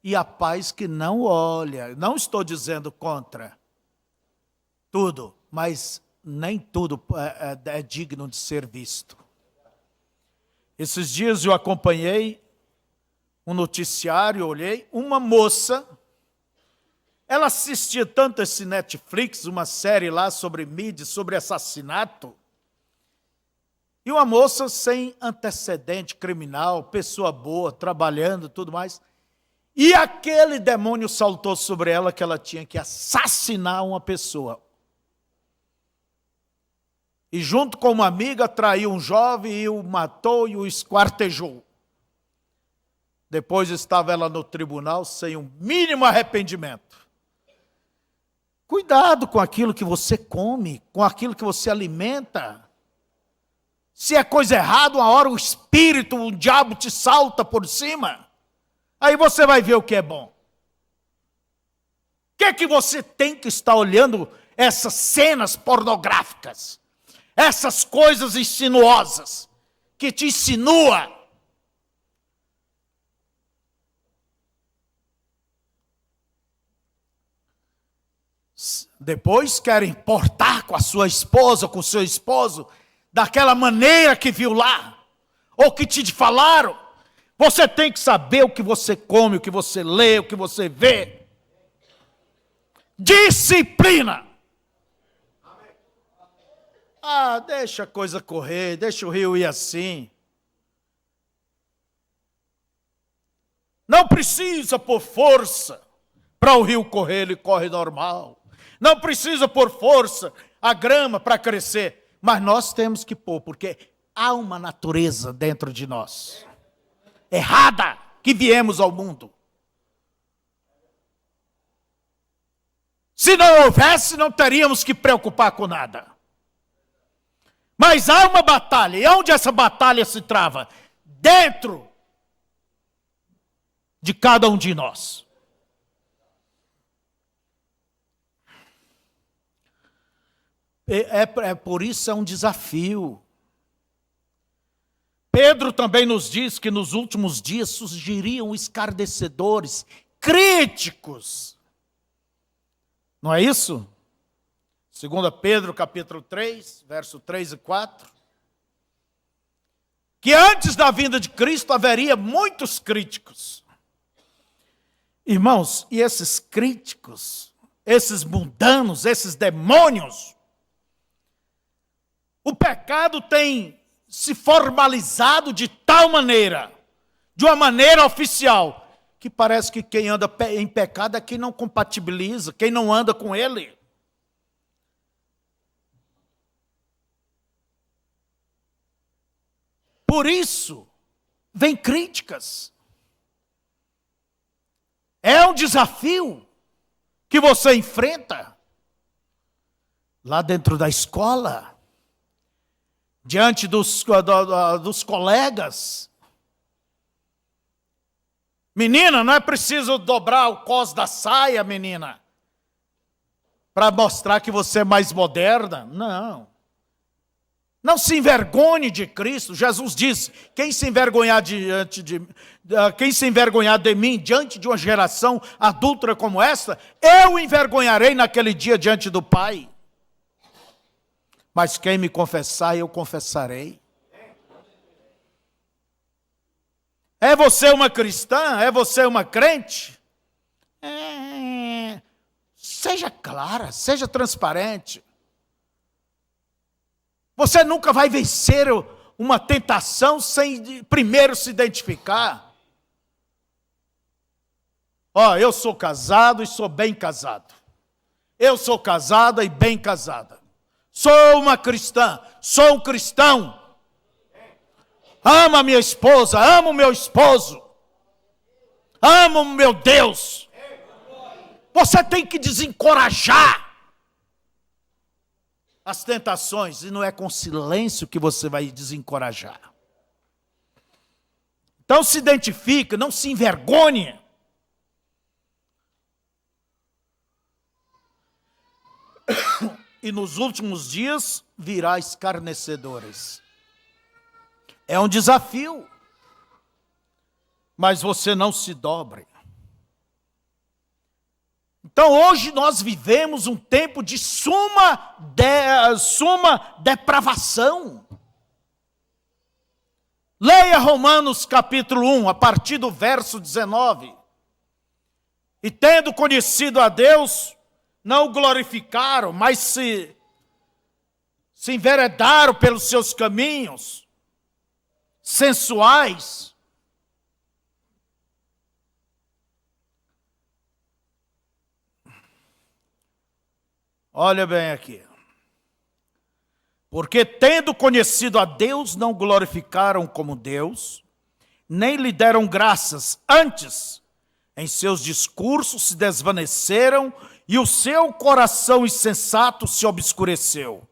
E a paz que não olha. Não estou dizendo contra tudo, mas nem tudo é digno de ser visto. Esses dias eu acompanhei um noticiário, olhei, uma moça, ela assistia tanto esse Netflix, uma série lá sobre mídia, sobre assassinato, e uma moça sem antecedente criminal, pessoa boa, trabalhando, tudo mais, e aquele demônio saltou sobre ela que ela tinha que assassinar uma pessoa. E junto com uma amiga traiu um jovem e o matou e o esquartejou. Depois estava ela no tribunal sem um mínimo arrependimento. Cuidado com aquilo que você come, com aquilo que você alimenta. Se é coisa errada, uma hora o espírito, o diabo te salta por cima. Aí você vai ver o que é bom. O que é que você tem que estar olhando essas cenas pornográficas? Essas coisas insinuosas, que te insinua. Depois querem portar com a sua esposa, com o seu esposo, daquela maneira que viu lá, ou que te falaram. Você tem que saber o que você come, o que você lê, o que você vê. Disciplina. Deixa a coisa correr, deixa o rio ir assim. Não precisa pôr força para o rio correr, ele corre normal. Não precisa pôr força a grama para crescer. Mas nós temos que pôr, porque há uma natureza dentro de nós. Errada, que viemos ao mundo. Se não houvesse, não teríamos que preocupar com nada. Mas há uma batalha, e onde essa batalha se trava? Dentro de cada um de nós. Por isso é um desafio. Pedro também nos diz que nos últimos dias surgiriam escarnecedores, críticos. Não é isso? 2 Pedro, capítulo 3, verso 3 e 4. Que antes da vinda de Cristo haveria muitos críticos. Irmãos, e esses críticos, esses mundanos, esses demônios, o pecado tem se formalizado de tal maneira, de uma maneira oficial, que parece que quem anda em pecado é quem não compatibiliza, quem não anda com ele. Por isso, vem críticas. É um desafio que você enfrenta lá dentro da escola, diante dos colegas. Menina, não é preciso dobrar o cós da saia, menina, para mostrar que você é mais moderna. Não. Não se envergonhe de Cristo. Jesus disse: quem se envergonhar de mim diante de uma geração adúltera como esta, eu envergonharei naquele dia diante do Pai. Mas quem me confessar, eu confessarei. É você uma cristã? É você uma crente? Seja clara, seja transparente. Você nunca vai vencer uma tentação sem primeiro se identificar. Eu sou casado e sou bem casado. Eu sou casada e bem casada. Sou uma cristã, sou um cristão. Amo a minha esposa, amo o meu esposo. Amo o meu Deus. Você tem que desencorajar as tentações, e não é com silêncio que você vai desencorajar. Então se identifique, não se envergonhe. E nos últimos dias virá escarnecedores. É um desafio, mas você não se dobre. Então hoje nós vivemos um tempo de suma depravação. Leia Romanos capítulo 1, a partir do verso 19. E tendo conhecido a Deus, não o glorificaram, mas se enveredaram pelos seus caminhos sensuais. Olha bem aqui. Porque tendo conhecido a Deus, não glorificaram como Deus, nem lhe deram graças. Antes, em seus discursos se desvaneceram e o seu coração insensato se obscureceu.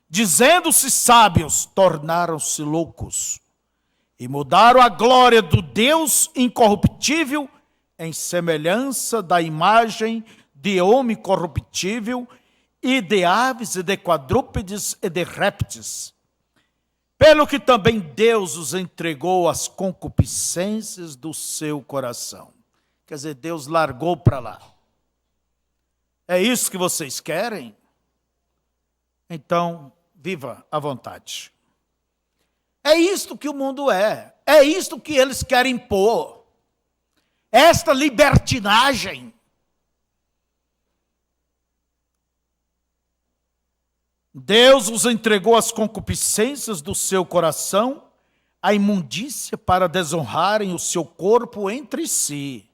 Dizendo-se sábios, tornaram-se loucos e mudaram a glória do Deus incorruptível em semelhança da imagem de homem corruptível e de aves e de quadrúpedes e de répteis. Pelo que também Deus os entregou às concupiscências do seu coração. Quer dizer, Deus largou para lá. É isso que vocês querem? Então, viva à vontade. É isto que o mundo é. É isto que eles querem impor. Esta libertinagem. Deus os entregou às concupiscências do seu coração, à imundícia para desonrarem o seu corpo entre si.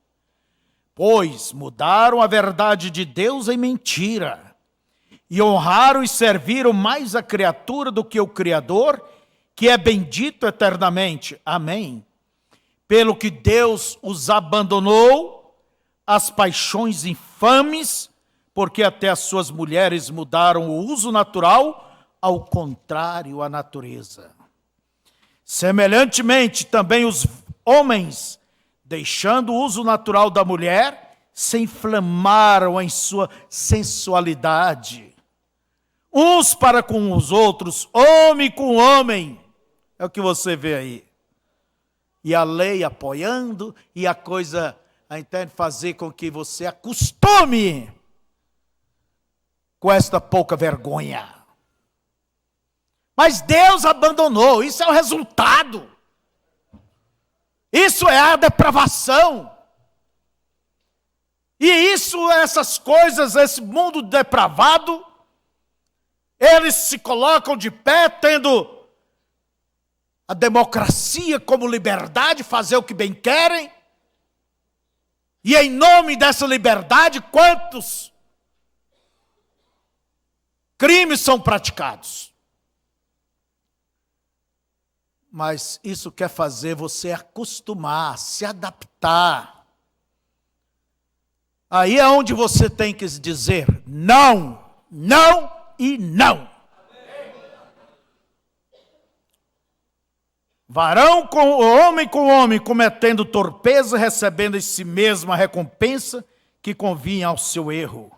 Pois mudaram a verdade de Deus em mentira, e honraram e serviram mais a criatura do que o Criador, que é bendito eternamente. Amém. Pelo que Deus os abandonou às paixões infames, porque até as suas mulheres mudaram o uso natural, ao contrário à natureza. Semelhantemente, também os homens, deixando o uso natural da mulher, se inflamaram em sua sensualidade, uns para com os outros, homem com homem. É o que você vê aí. E a lei apoiando, e a coisa a entende fazer com que você acostume com esta pouca vergonha. Mas Deus abandonou, isso é o resultado. Isso é a depravação. E essas coisas, esse mundo depravado, eles se colocam de pé, tendo a democracia como liberdade, fazer o que bem querem. E em nome dessa liberdade, quantos crimes são praticados? Mas isso quer fazer você acostumar, se adaptar. Aí é onde você tem que dizer não, não e não. Homem com homem, cometendo torpeza, recebendo em si mesmo a recompensa que convinha ao seu erro.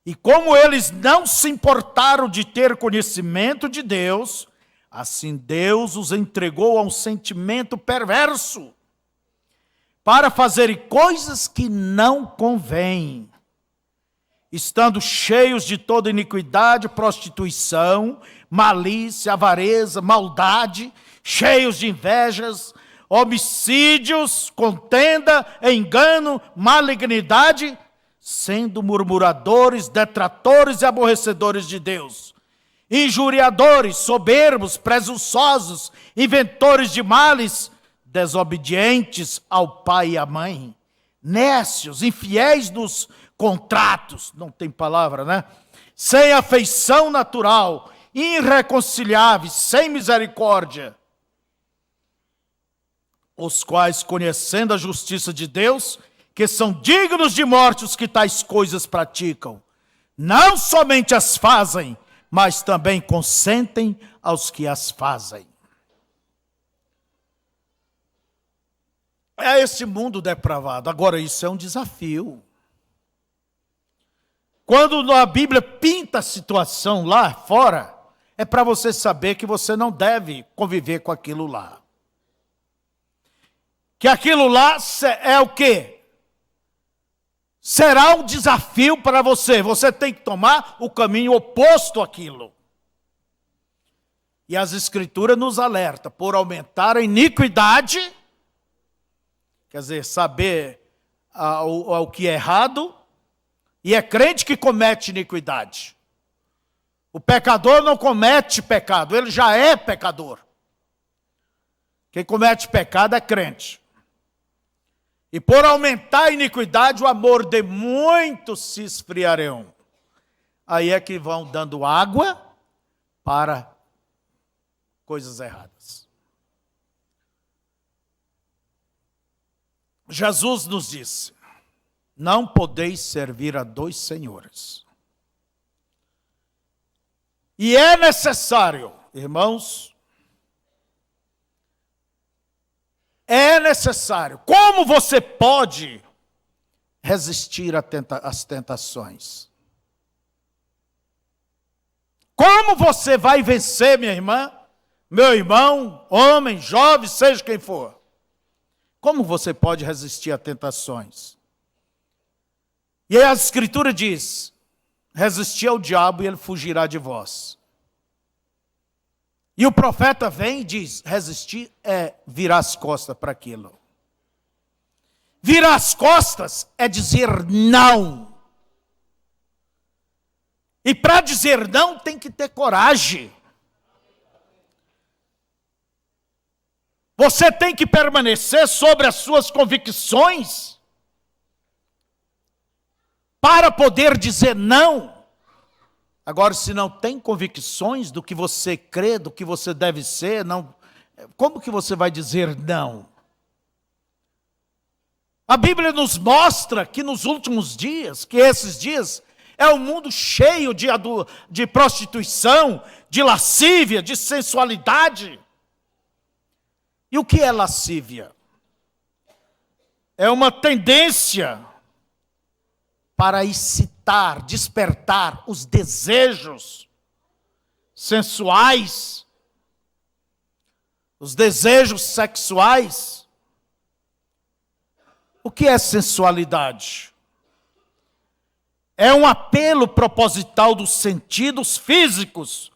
E como eles não se importaram de ter conhecimento de Deus, assim Deus os entregou a um sentimento perverso, para fazerem coisas que não convêm, estando cheios de toda iniquidade, prostituição, malícia, avareza, maldade, cheios de invejas, homicídios, contenda, engano, malignidade, sendo murmuradores, detratores e aborrecedores de Deus, injuriadores, soberbos, presunçosos, inventores de males, desobedientes ao pai e à mãe, nécios, infiéis nos contratos, não tem palavra, né? Sem afeição natural, irreconciliáveis, sem misericórdia, os quais, conhecendo a justiça de Deus, que são dignos de morte os que tais coisas praticam, não somente as fazem, mas também consentem aos que as fazem. É esse mundo depravado. Agora, isso é um desafio. Quando a Bíblia pinta a situação lá fora, é para você saber que você não deve conviver com aquilo lá. Que aquilo lá é o quê? Será um desafio para você. Você tem que tomar o caminho oposto àquilo. E as Escrituras nos alertam por aumentar a iniquidade, quer dizer, saber o que é errado, e é crente que comete iniquidade. O pecador não comete pecado, ele já é pecador. Quem comete pecado é crente. E por aumentar a iniquidade, o amor de muitos se esfriarão. Aí é que vão dando água para coisas erradas. Jesus nos disse: não podeis servir a dois senhores. E é necessário, irmãos, é necessário. Como você pode resistir às tentações? Como você vai vencer, minha irmã, meu irmão, homem, jovem, seja quem for? Como você pode resistir a tentações? E aí a Escritura diz: resistir ao diabo e ele fugirá de vós. E o profeta vem e diz: resistir é virar as costas para aquilo. Virar as costas é dizer não. E para dizer não tem que ter coragem. Você tem que permanecer sobre as suas convicções para poder dizer não. Agora, se não tem convicções do que você crê, do que você deve ser, não, como que você vai dizer não? A Bíblia nos mostra que nos últimos dias, que esses dias é um mundo cheio de prostituição, de lascívia, de sensualidade. E o que é lascívia? É uma tendência para excitar, despertar os desejos sensuais, os desejos sexuais. O que é sensualidade? É um apelo proposital dos sentidos físicos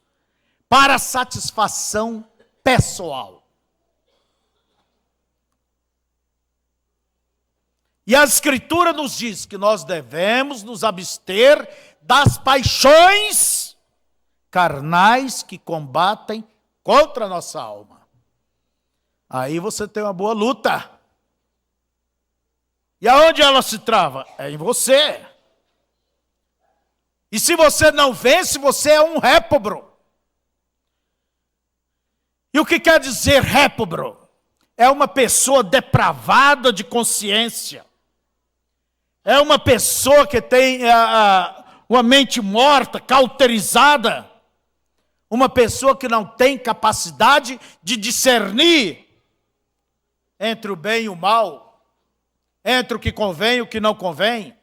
para a satisfação pessoal. E a Escritura nos diz que nós devemos nos abster das paixões carnais que combatem contra a nossa alma. Aí você tem uma boa luta. E aonde ela se trava? É em você. E se você não vence, você é um réprobo. E o que quer dizer réprobo? É uma pessoa depravada de consciência. É uma pessoa que tem uma mente morta, cauterizada. Uma pessoa que não tem capacidade de discernir entre o bem e o mal, entre o que convém e o que não convém,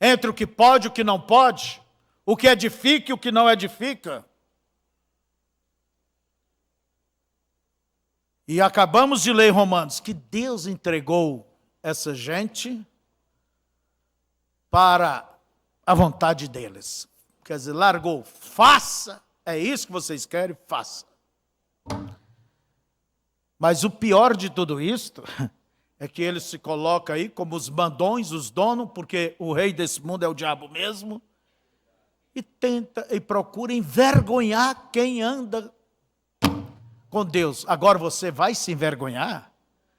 entre o que pode e o que não pode, o que edifica e o que não edifica. E acabamos de ler em Romanos que Deus entregou essa gente para a vontade deles. Quer dizer, largou, faça, é isso que vocês querem, faça. Mas o pior de tudo isto é que ele se coloca aí como os mandões, os donos, porque o rei desse mundo é o diabo mesmo, e tenta e procura envergonhar quem anda com Deus. Agora você vai se envergonhar?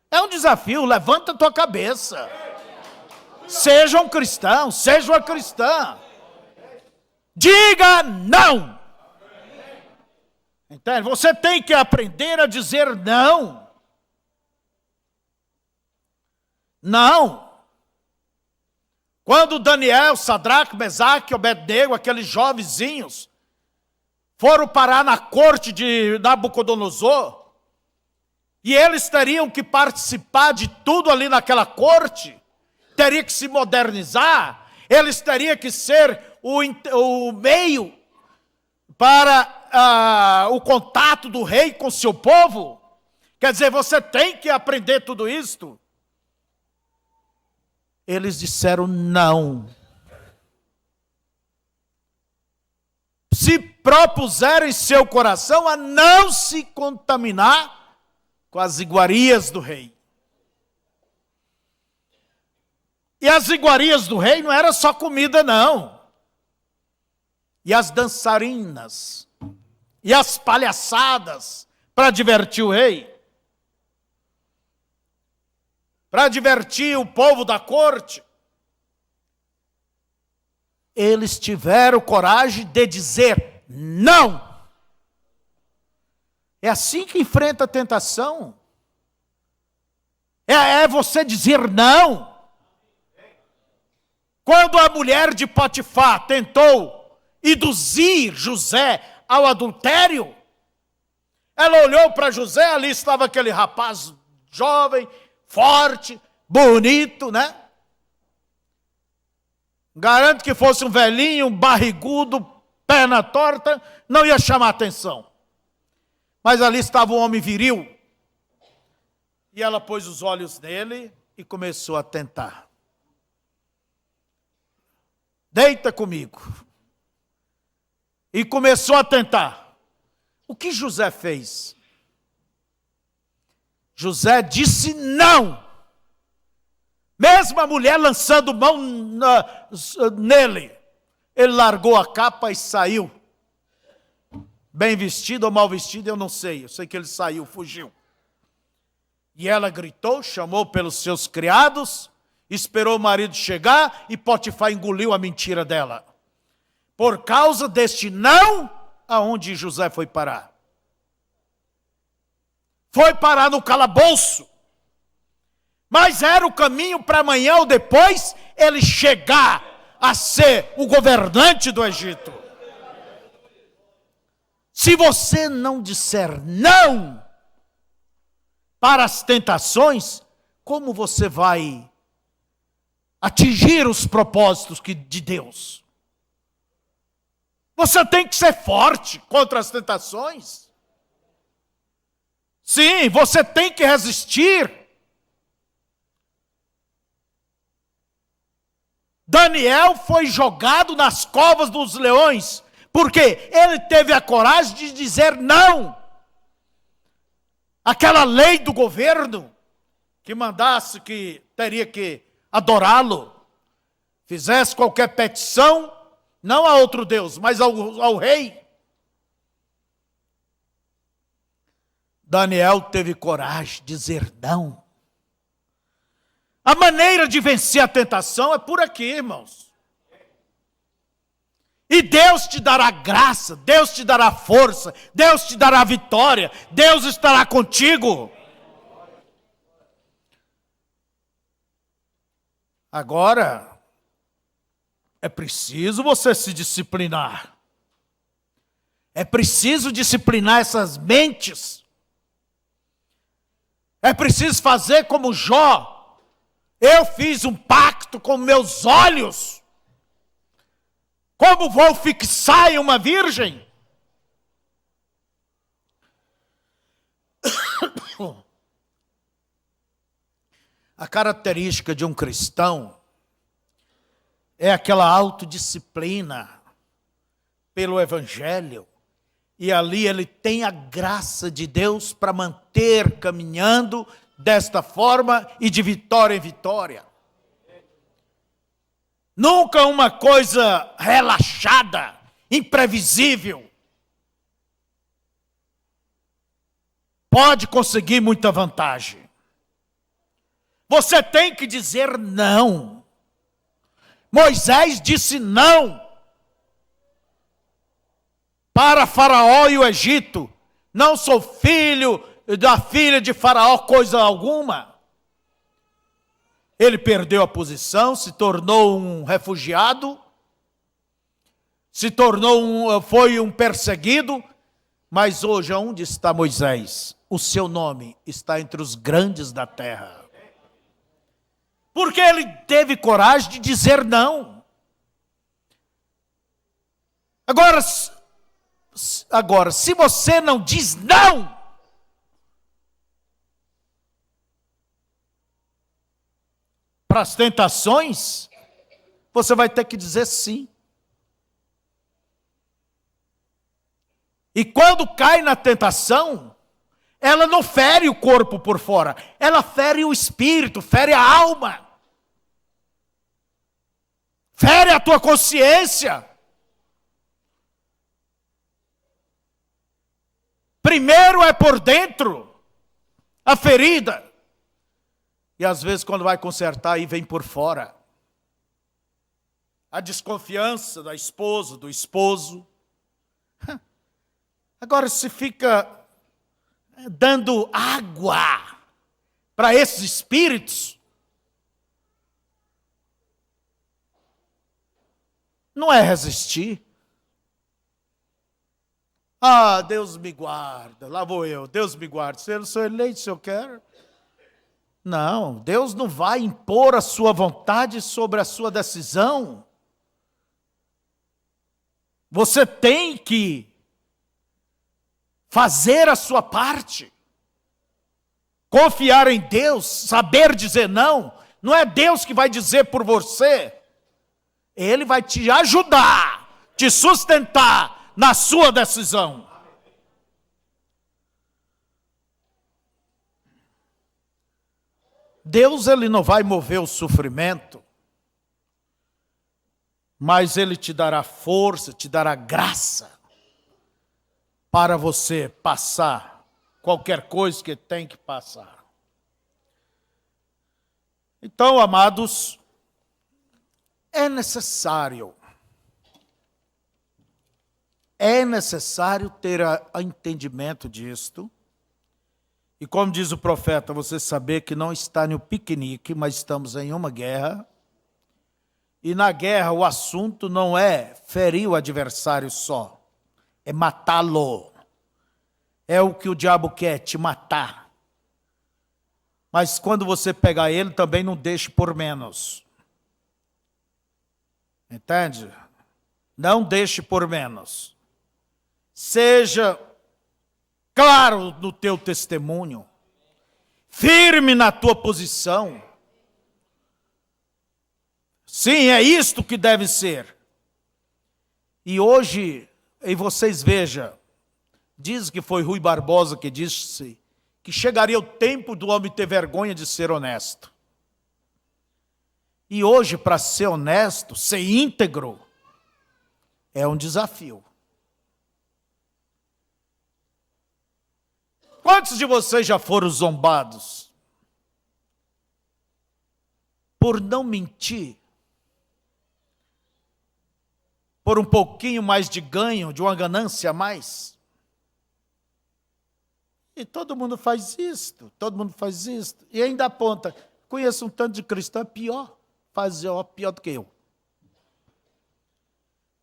É um desafio, levanta a tua cabeça. Seja um cristão, seja uma cristã. Diga não. Entende? Você tem que aprender a dizer não. Não. Quando Daniel, Sadraque, Mesaque e Abednego, aqueles jovenzinhos, foram parar na corte de Nabucodonosor, e eles teriam que participar de tudo ali naquela corte, teria que se modernizar, eles teriam que ser o meio para o contato do rei com seu povo. Quer dizer, você tem que aprender tudo isto. Eles disseram não. Se propuseram em seu coração a não se contaminar com as iguarias do rei. E as iguarias do rei não era só comida, não. E as dançarinas, e as palhaçadas para divertir o rei, para divertir o povo da corte. Eles tiveram coragem de dizer não. É assim que enfrenta a tentação. É você dizer não. Quando a mulher de Potifar tentou induzir José ao adultério, ela olhou para José, ali estava aquele rapaz jovem, forte, bonito, né? Garanto que fosse um velhinho, um barrigudo, perna torta, não ia chamar atenção. Mas ali estava um homem viril. E ela pôs os olhos nele e começou a tentar. Deita comigo. E começou a tentar. O que José fez? José disse não. Mesmo a mulher lançando mão nele, ele largou a capa e saiu. Bem vestido ou mal vestido, eu não sei. Eu sei que ele saiu, fugiu. E ela gritou, chamou pelos seus criados, esperou o marido chegar e Potifar engoliu a mentira dela. Por causa deste não, aonde José foi parar? Foi parar no calabouço. Mas era o caminho para amanhã ou depois ele chegar a ser o governante do Egito. Se você não disser não para as tentações, como você vai atingir os propósitos de Deus? Você tem que ser forte contra as tentações. Sim, você tem que resistir. Daniel foi jogado nas covas dos leões, porque ele teve a coragem de dizer não. Aquela lei do governo que mandasse que teria que adorá-lo, fizesse qualquer petição, não a outro Deus, mas ao rei. Daniel teve coragem de dizer não. A maneira de vencer a tentação é por aqui, irmãos. E Deus te dará graça, Deus te dará força, Deus te dará vitória, Deus estará contigo. Agora, é preciso você se disciplinar. É preciso disciplinar essas mentes. É preciso fazer como Jó. Eu fiz um pacto com meus olhos. Como vou fixar em uma virgem? A característica de um cristão é aquela autodisciplina pelo Evangelho. E ali ele tem a graça de Deus para manter caminhando desta forma e de vitória em vitória. Nunca uma coisa relaxada, imprevisível. Pode conseguir muita vantagem. Você tem que dizer não. Moisés disse não para Faraó e o Egito. Não sou filho da filha de Faraó, coisa alguma. Ele perdeu a posição, se tornou um refugiado, foi um perseguido, mas hoje onde está Moisés? O seu nome está entre os grandes da terra. Porque ele teve coragem de dizer não. Agora, se você não diz não, para as tentações, você vai ter que dizer sim. E quando cai na tentação, ela não fere o corpo por fora, ela fere o espírito, fere a alma, fere a tua consciência. Primeiro é por dentro, a ferida. E às vezes quando vai consertar, aí vem por fora. A desconfiança da esposa, do esposo. Agora se fica dando água para esses espíritos, não é resistir. Ah, Deus me guarda, lá vou eu, Deus me guarda. Se eu não sou eleito, se eu quero. Não, Deus não vai impor a sua vontade sobre a sua decisão. Você tem que fazer a sua parte. Confiar em Deus, saber dizer não. Não é Deus que vai dizer por você. Ele vai te ajudar, te sustentar na sua decisão. Deus, ele não vai mover o sofrimento, mas ele te dará força, te dará graça para você passar qualquer coisa que tem que passar. Então, amados, é necessário ter entendimento disto. E como diz o profeta, você saber que não está no piquenique, mas estamos em uma guerra. E na guerra o assunto não é ferir o adversário só, é matá-lo. É o que o diabo quer, te matar. Mas quando você pegar ele, também não deixe por menos. Entende? Não deixe por menos. Seja claro no teu testemunho, firme na tua posição. Sim, é isto que deve ser. E hoje, e vocês vejam, diz que foi Rui Barbosa que disse que chegaria o tempo do homem ter vergonha de ser honesto. E hoje, para ser honesto, ser íntegro, é um desafio. Quantos de vocês já foram zombados por não mentir? Por um pouquinho mais de ganho, de uma ganância a mais? E todo mundo faz isto, todo mundo faz isto. E ainda aponta, conheço um tanto de cristão, pior do que eu.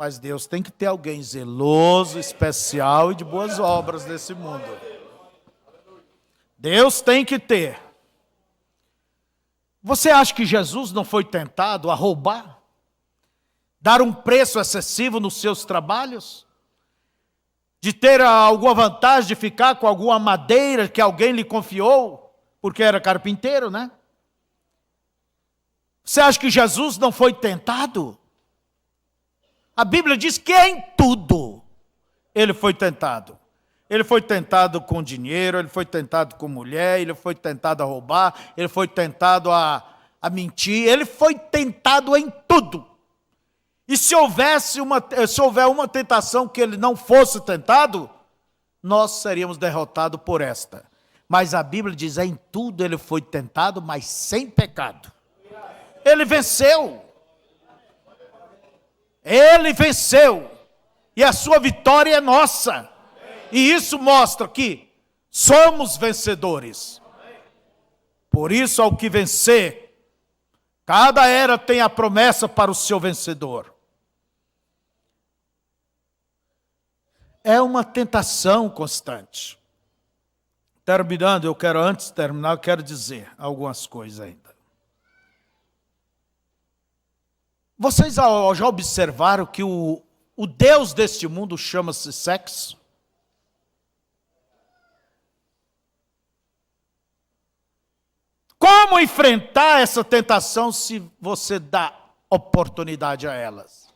Mas Deus tem que ter alguém zeloso, especial e de boas obras nesse mundo. Deus tem que ter. Você acha que Jesus não foi tentado a roubar? Dar um preço excessivo nos seus trabalhos? De ter alguma vantagem de ficar com alguma madeira que alguém lhe confiou? Porque era carpinteiro, né? Você acha que Jesus não foi tentado? A Bíblia diz que em tudo ele foi tentado. Ele foi tentado com dinheiro, ele foi tentado com mulher, ele foi tentado a roubar, ele foi tentado a mentir, ele foi tentado em tudo. E se houver uma tentação que ele não fosse tentado, nós seríamos derrotados por esta. Mas a Bíblia diz, em tudo ele foi tentado, mas sem pecado. Ele venceu. Ele venceu. E a sua vitória é nossa. E isso mostra que somos vencedores. Por isso, ao que vencer, cada era tem a promessa para o seu vencedor. É uma tentação constante. Terminando, antes de terminar, eu quero dizer algumas coisas ainda. Vocês já observaram que o Deus deste mundo chama-se sexo? Como enfrentar essa tentação se você dá oportunidade a elas?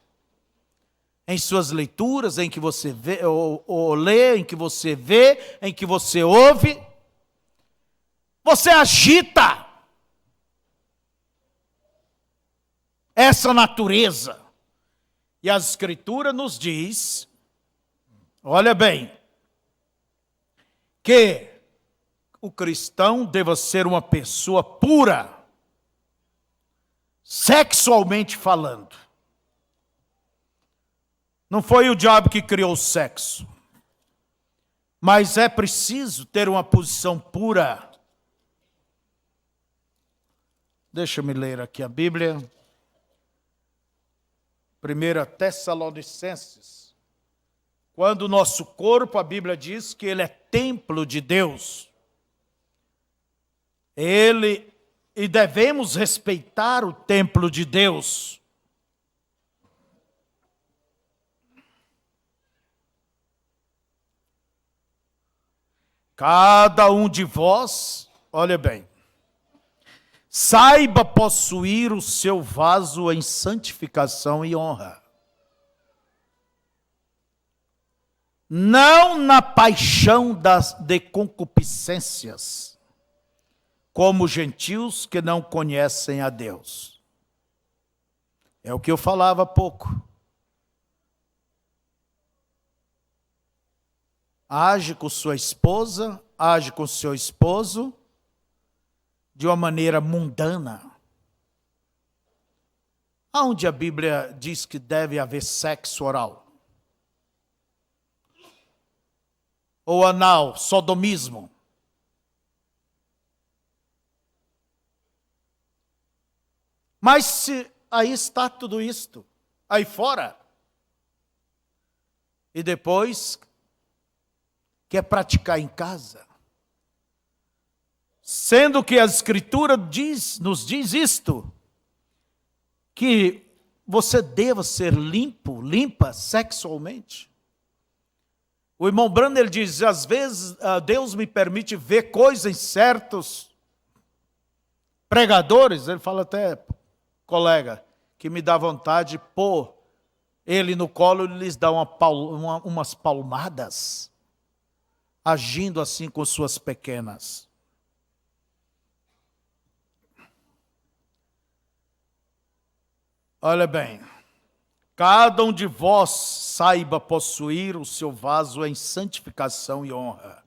Em suas leituras, em que você vê, ou lê, em que você vê, em que você ouve, você agita essa natureza. E a Escritura nos diz, olha bem, que o cristão deva ser uma pessoa pura, sexualmente falando. Não foi o diabo que criou o sexo, mas é preciso ter uma posição pura. Deixa-me ler aqui a Bíblia. 1 Tessalonicenses. Quando o nosso corpo, a Bíblia diz que ele é templo de Deus. E devemos respeitar o templo de Deus. Cada um de vós, olha bem, saiba possuir o seu vaso em santificação e honra. Não na paixão de concupiscências, como gentios que não conhecem a Deus. É o que eu falava há pouco. Age com sua esposa, age com seu esposo de uma maneira mundana. Aonde a Bíblia diz que deve haver sexo oral? Ou anal, sodomismo. Mas se aí está tudo isto, aí fora, e depois quer praticar em casa, sendo que a Escritura nos diz isto, que você deva ser limpa sexualmente. O irmão Brando, ele diz, às vezes Deus me permite ver coisas em certos pregadores, ele fala até, colega, que me dá vontade de pôr ele no colo e lhes dar umas palmadas, agindo assim com suas pequenas. Olha bem, cada um de vós saiba possuir o seu vaso em santificação e honra,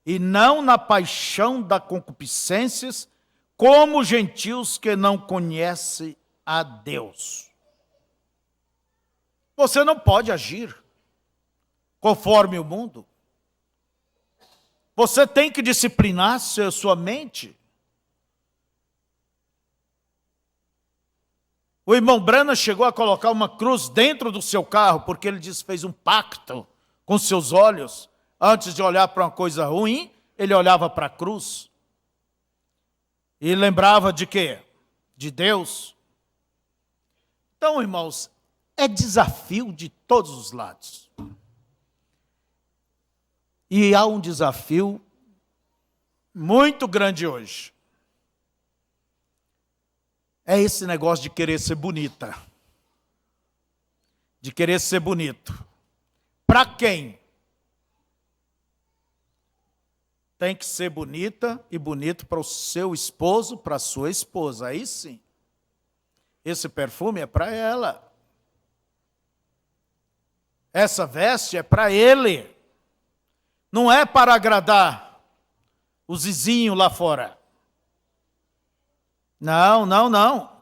e não na paixão da concupiscências, como gentios que não conhecem a Deus. Você não pode agir conforme o mundo. Você tem que disciplinar sua mente. O irmão Branham chegou a colocar uma cruz dentro do seu carro, porque ele disse que fez um pacto com seus olhos. Antes de olhar para uma coisa ruim, ele olhava para a cruz. E lembrava de quê? De Deus. Então, irmãos, é desafio de todos os lados. E há um desafio muito grande hoje. É esse negócio de querer ser bonita. De querer ser bonito. Para quem? Tem que ser bonita e bonito para o seu esposo, para a sua esposa. Aí sim. Esse perfume é para ela. Essa veste é para ele. Não é para agradar o vizinho lá fora. Não, não, não.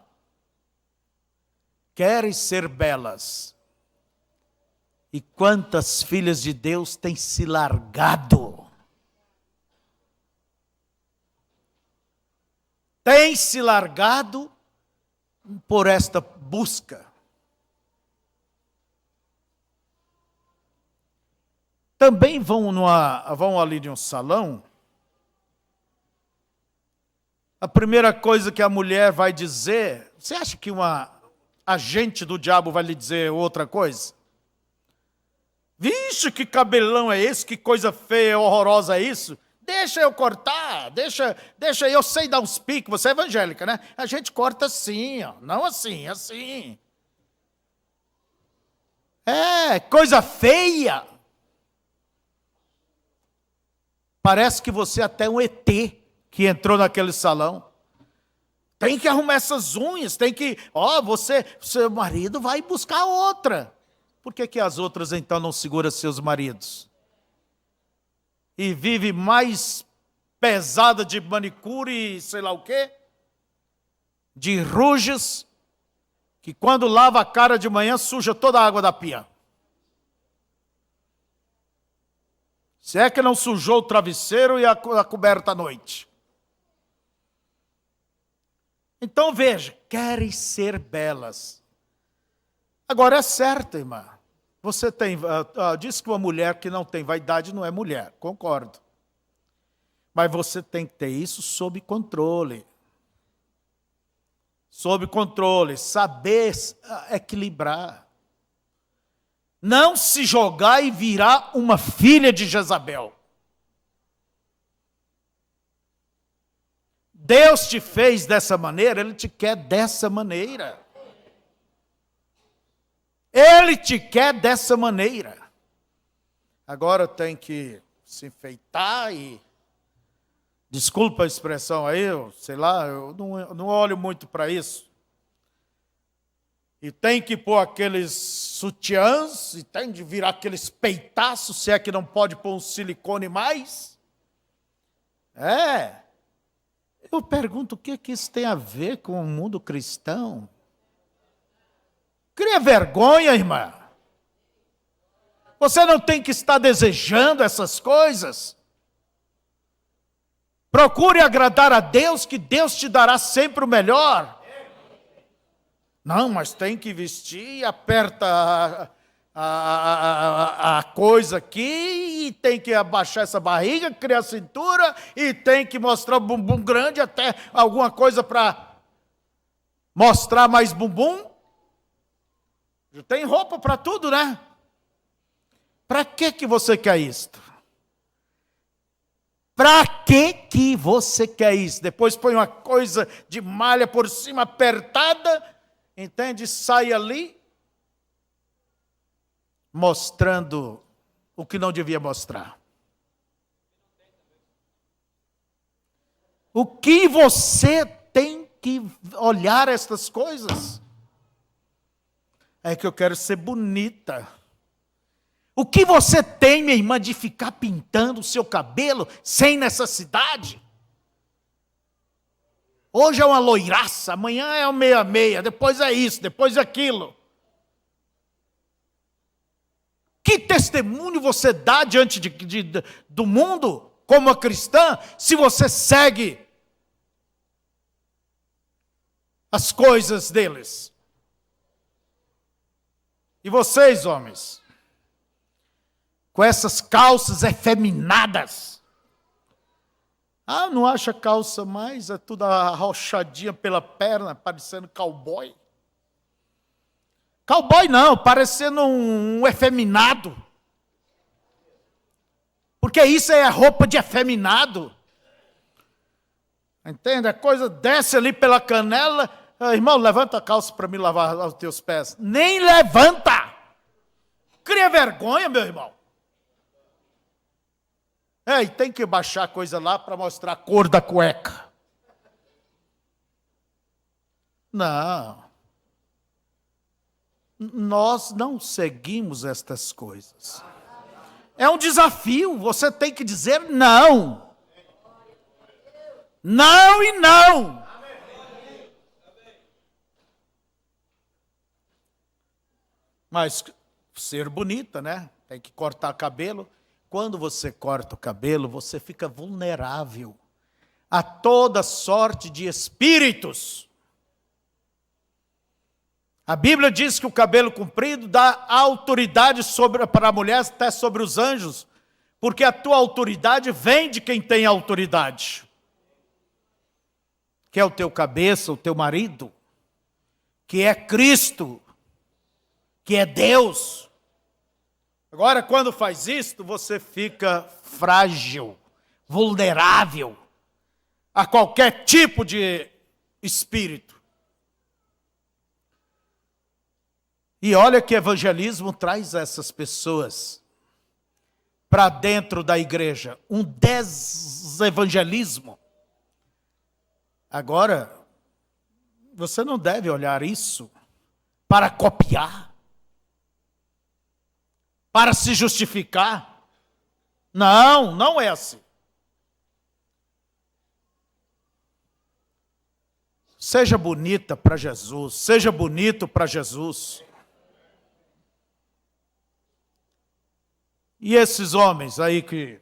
Querem ser belas. E quantas filhas de Deus têm se largado? Têm se largado por esta busca. Também vão ali de um salão. A primeira coisa que a mulher vai dizer, você acha que uma agente do diabo vai lhe dizer outra coisa? Vixe, que cabelão é esse, que coisa feia, horrorosa é isso? Deixa eu cortar, deixa eu sei dar uns picos, você é evangélica, né? A gente corta assim, ó, não assim, assim. É, coisa feia. Parece que você até é um ET que entrou naquele salão. Tem que arrumar essas unhas, tem que... seu marido vai buscar outra. Por que as outras então não seguram seus maridos? E vive mais pesada de manicure e sei lá o quê? De ruges, que quando lava a cara de manhã suja toda a água da pia. Se é que não sujou o travesseiro e a coberta à noite. Então veja, querem ser belas. Agora é certo, irmã. Você tem, diz que uma mulher que não tem vaidade não é mulher, concordo. Mas você tem que ter isso sob controle. Sob controle, saber equilibrar. Não se jogar e virar uma filha de Jezabel. Deus te fez dessa maneira, Ele te quer dessa maneira. Ele te quer dessa maneira. Agora tem que se enfeitar e... Desculpa a expressão aí, sei lá, eu não olho muito para isso. E tem que pôr aqueles sutiãs, e tem de virar aqueles peitaços, se é que não pode pôr um silicone mais. Eu pergunto, o que isso tem a ver com o mundo cristão? Cria vergonha, irmã. Você não tem que estar desejando essas coisas. Procure agradar a Deus, que Deus te dará sempre o melhor. Não, mas tem que vestir, aperta a coisa aqui, e tem que abaixar essa barriga, criar a cintura, e tem que mostrar o bumbum grande, até alguma coisa para mostrar mais bumbum. Tem roupa para tudo, né? Para que você quer isto? Para que você quer isso? Depois põe uma coisa de malha por cima apertada, entende? Sai ali, mostrando o que não devia mostrar. O que você tem que olhar estas coisas? É que eu quero ser bonita. O que você tem, minha irmã, de ficar pintando o seu cabelo sem necessidade? Hoje é uma loiraça, amanhã é uma meia-meia, depois é isso, depois é aquilo. Que testemunho você dá diante do mundo, como uma cristã, se você segue as coisas deles? E vocês, homens, com essas calças efeminadas. Ah, não acha calça mais? É tudo arrochadinha pela perna, parecendo cowboy. Cowboy não, parecendo um efeminado. Porque isso é roupa de efeminado. Entende? A coisa desce ali pela canela. Ah, irmão, levanta a calça para me lavar os teus pés. Nem levanta. Cria vergonha, meu irmão. E tem que baixar a coisa lá para mostrar a cor da cueca. Não. Nós não seguimos estas coisas. É um desafio, você tem que dizer não. Não e não. Mas ser bonita, né? Tem que cortar cabelo. Quando você corta o cabelo, você fica vulnerável a toda sorte de espíritos. A Bíblia diz que o cabelo comprido dá autoridade para a mulher, até sobre os anjos, porque a tua autoridade vem de quem tem autoridade, que é o teu cabeça, o teu marido, que é Cristo, que é Deus. Agora, quando faz isto, você fica frágil, vulnerável a qualquer tipo de espírito. E olha que evangelismo traz essas pessoas para dentro da igreja. Um desevangelismo. Agora, você não deve olhar isso para copiar, para se justificar. Não, não é assim. Seja bonita para Jesus, seja bonito para Jesus. E esses homens aí que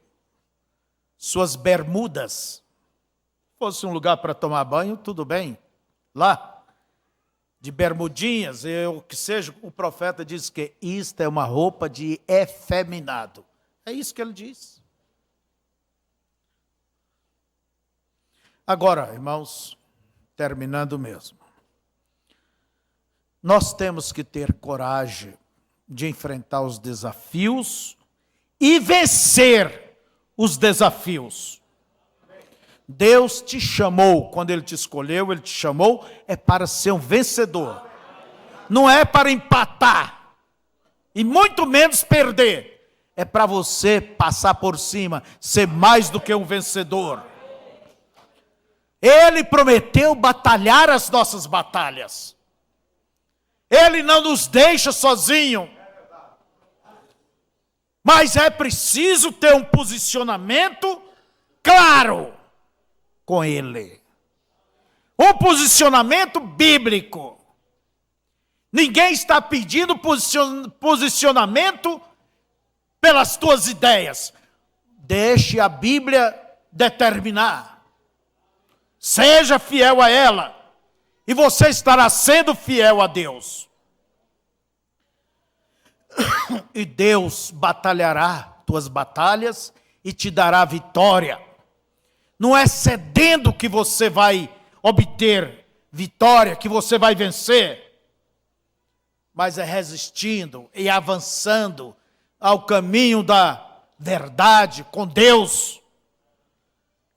suas bermudas, fosse um lugar para tomar banho, tudo bem, lá, de bermudinhas, o que seja, o profeta diz que isto é uma roupa de efeminado. É isso que ele diz. Agora, irmãos, terminando mesmo, nós temos que ter coragem de enfrentar os desafios e vencer os desafios. Deus te chamou, quando Ele te escolheu, Ele te chamou, é para ser um vencedor. Não é para empatar, e muito menos perder. É para você passar por cima, ser mais do que um vencedor. Ele prometeu batalhar as nossas batalhas. Ele não nos deixa sozinho. Mas é preciso ter um posicionamento claro com Ele. Um posicionamento bíblico. Ninguém está pedindo posicionamento pelas tuas ideias. Deixe a Bíblia determinar. Seja fiel a ela. E você estará sendo fiel a Deus. E Deus batalhará tuas batalhas e te dará vitória. Não é cedendo que você vai obter vitória, que você vai vencer, mas é resistindo e avançando ao caminho da verdade com Deus.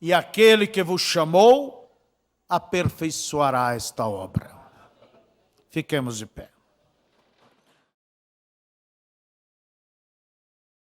E aquele que vos chamou aperfeiçoará esta obra. Fiquemos de pé.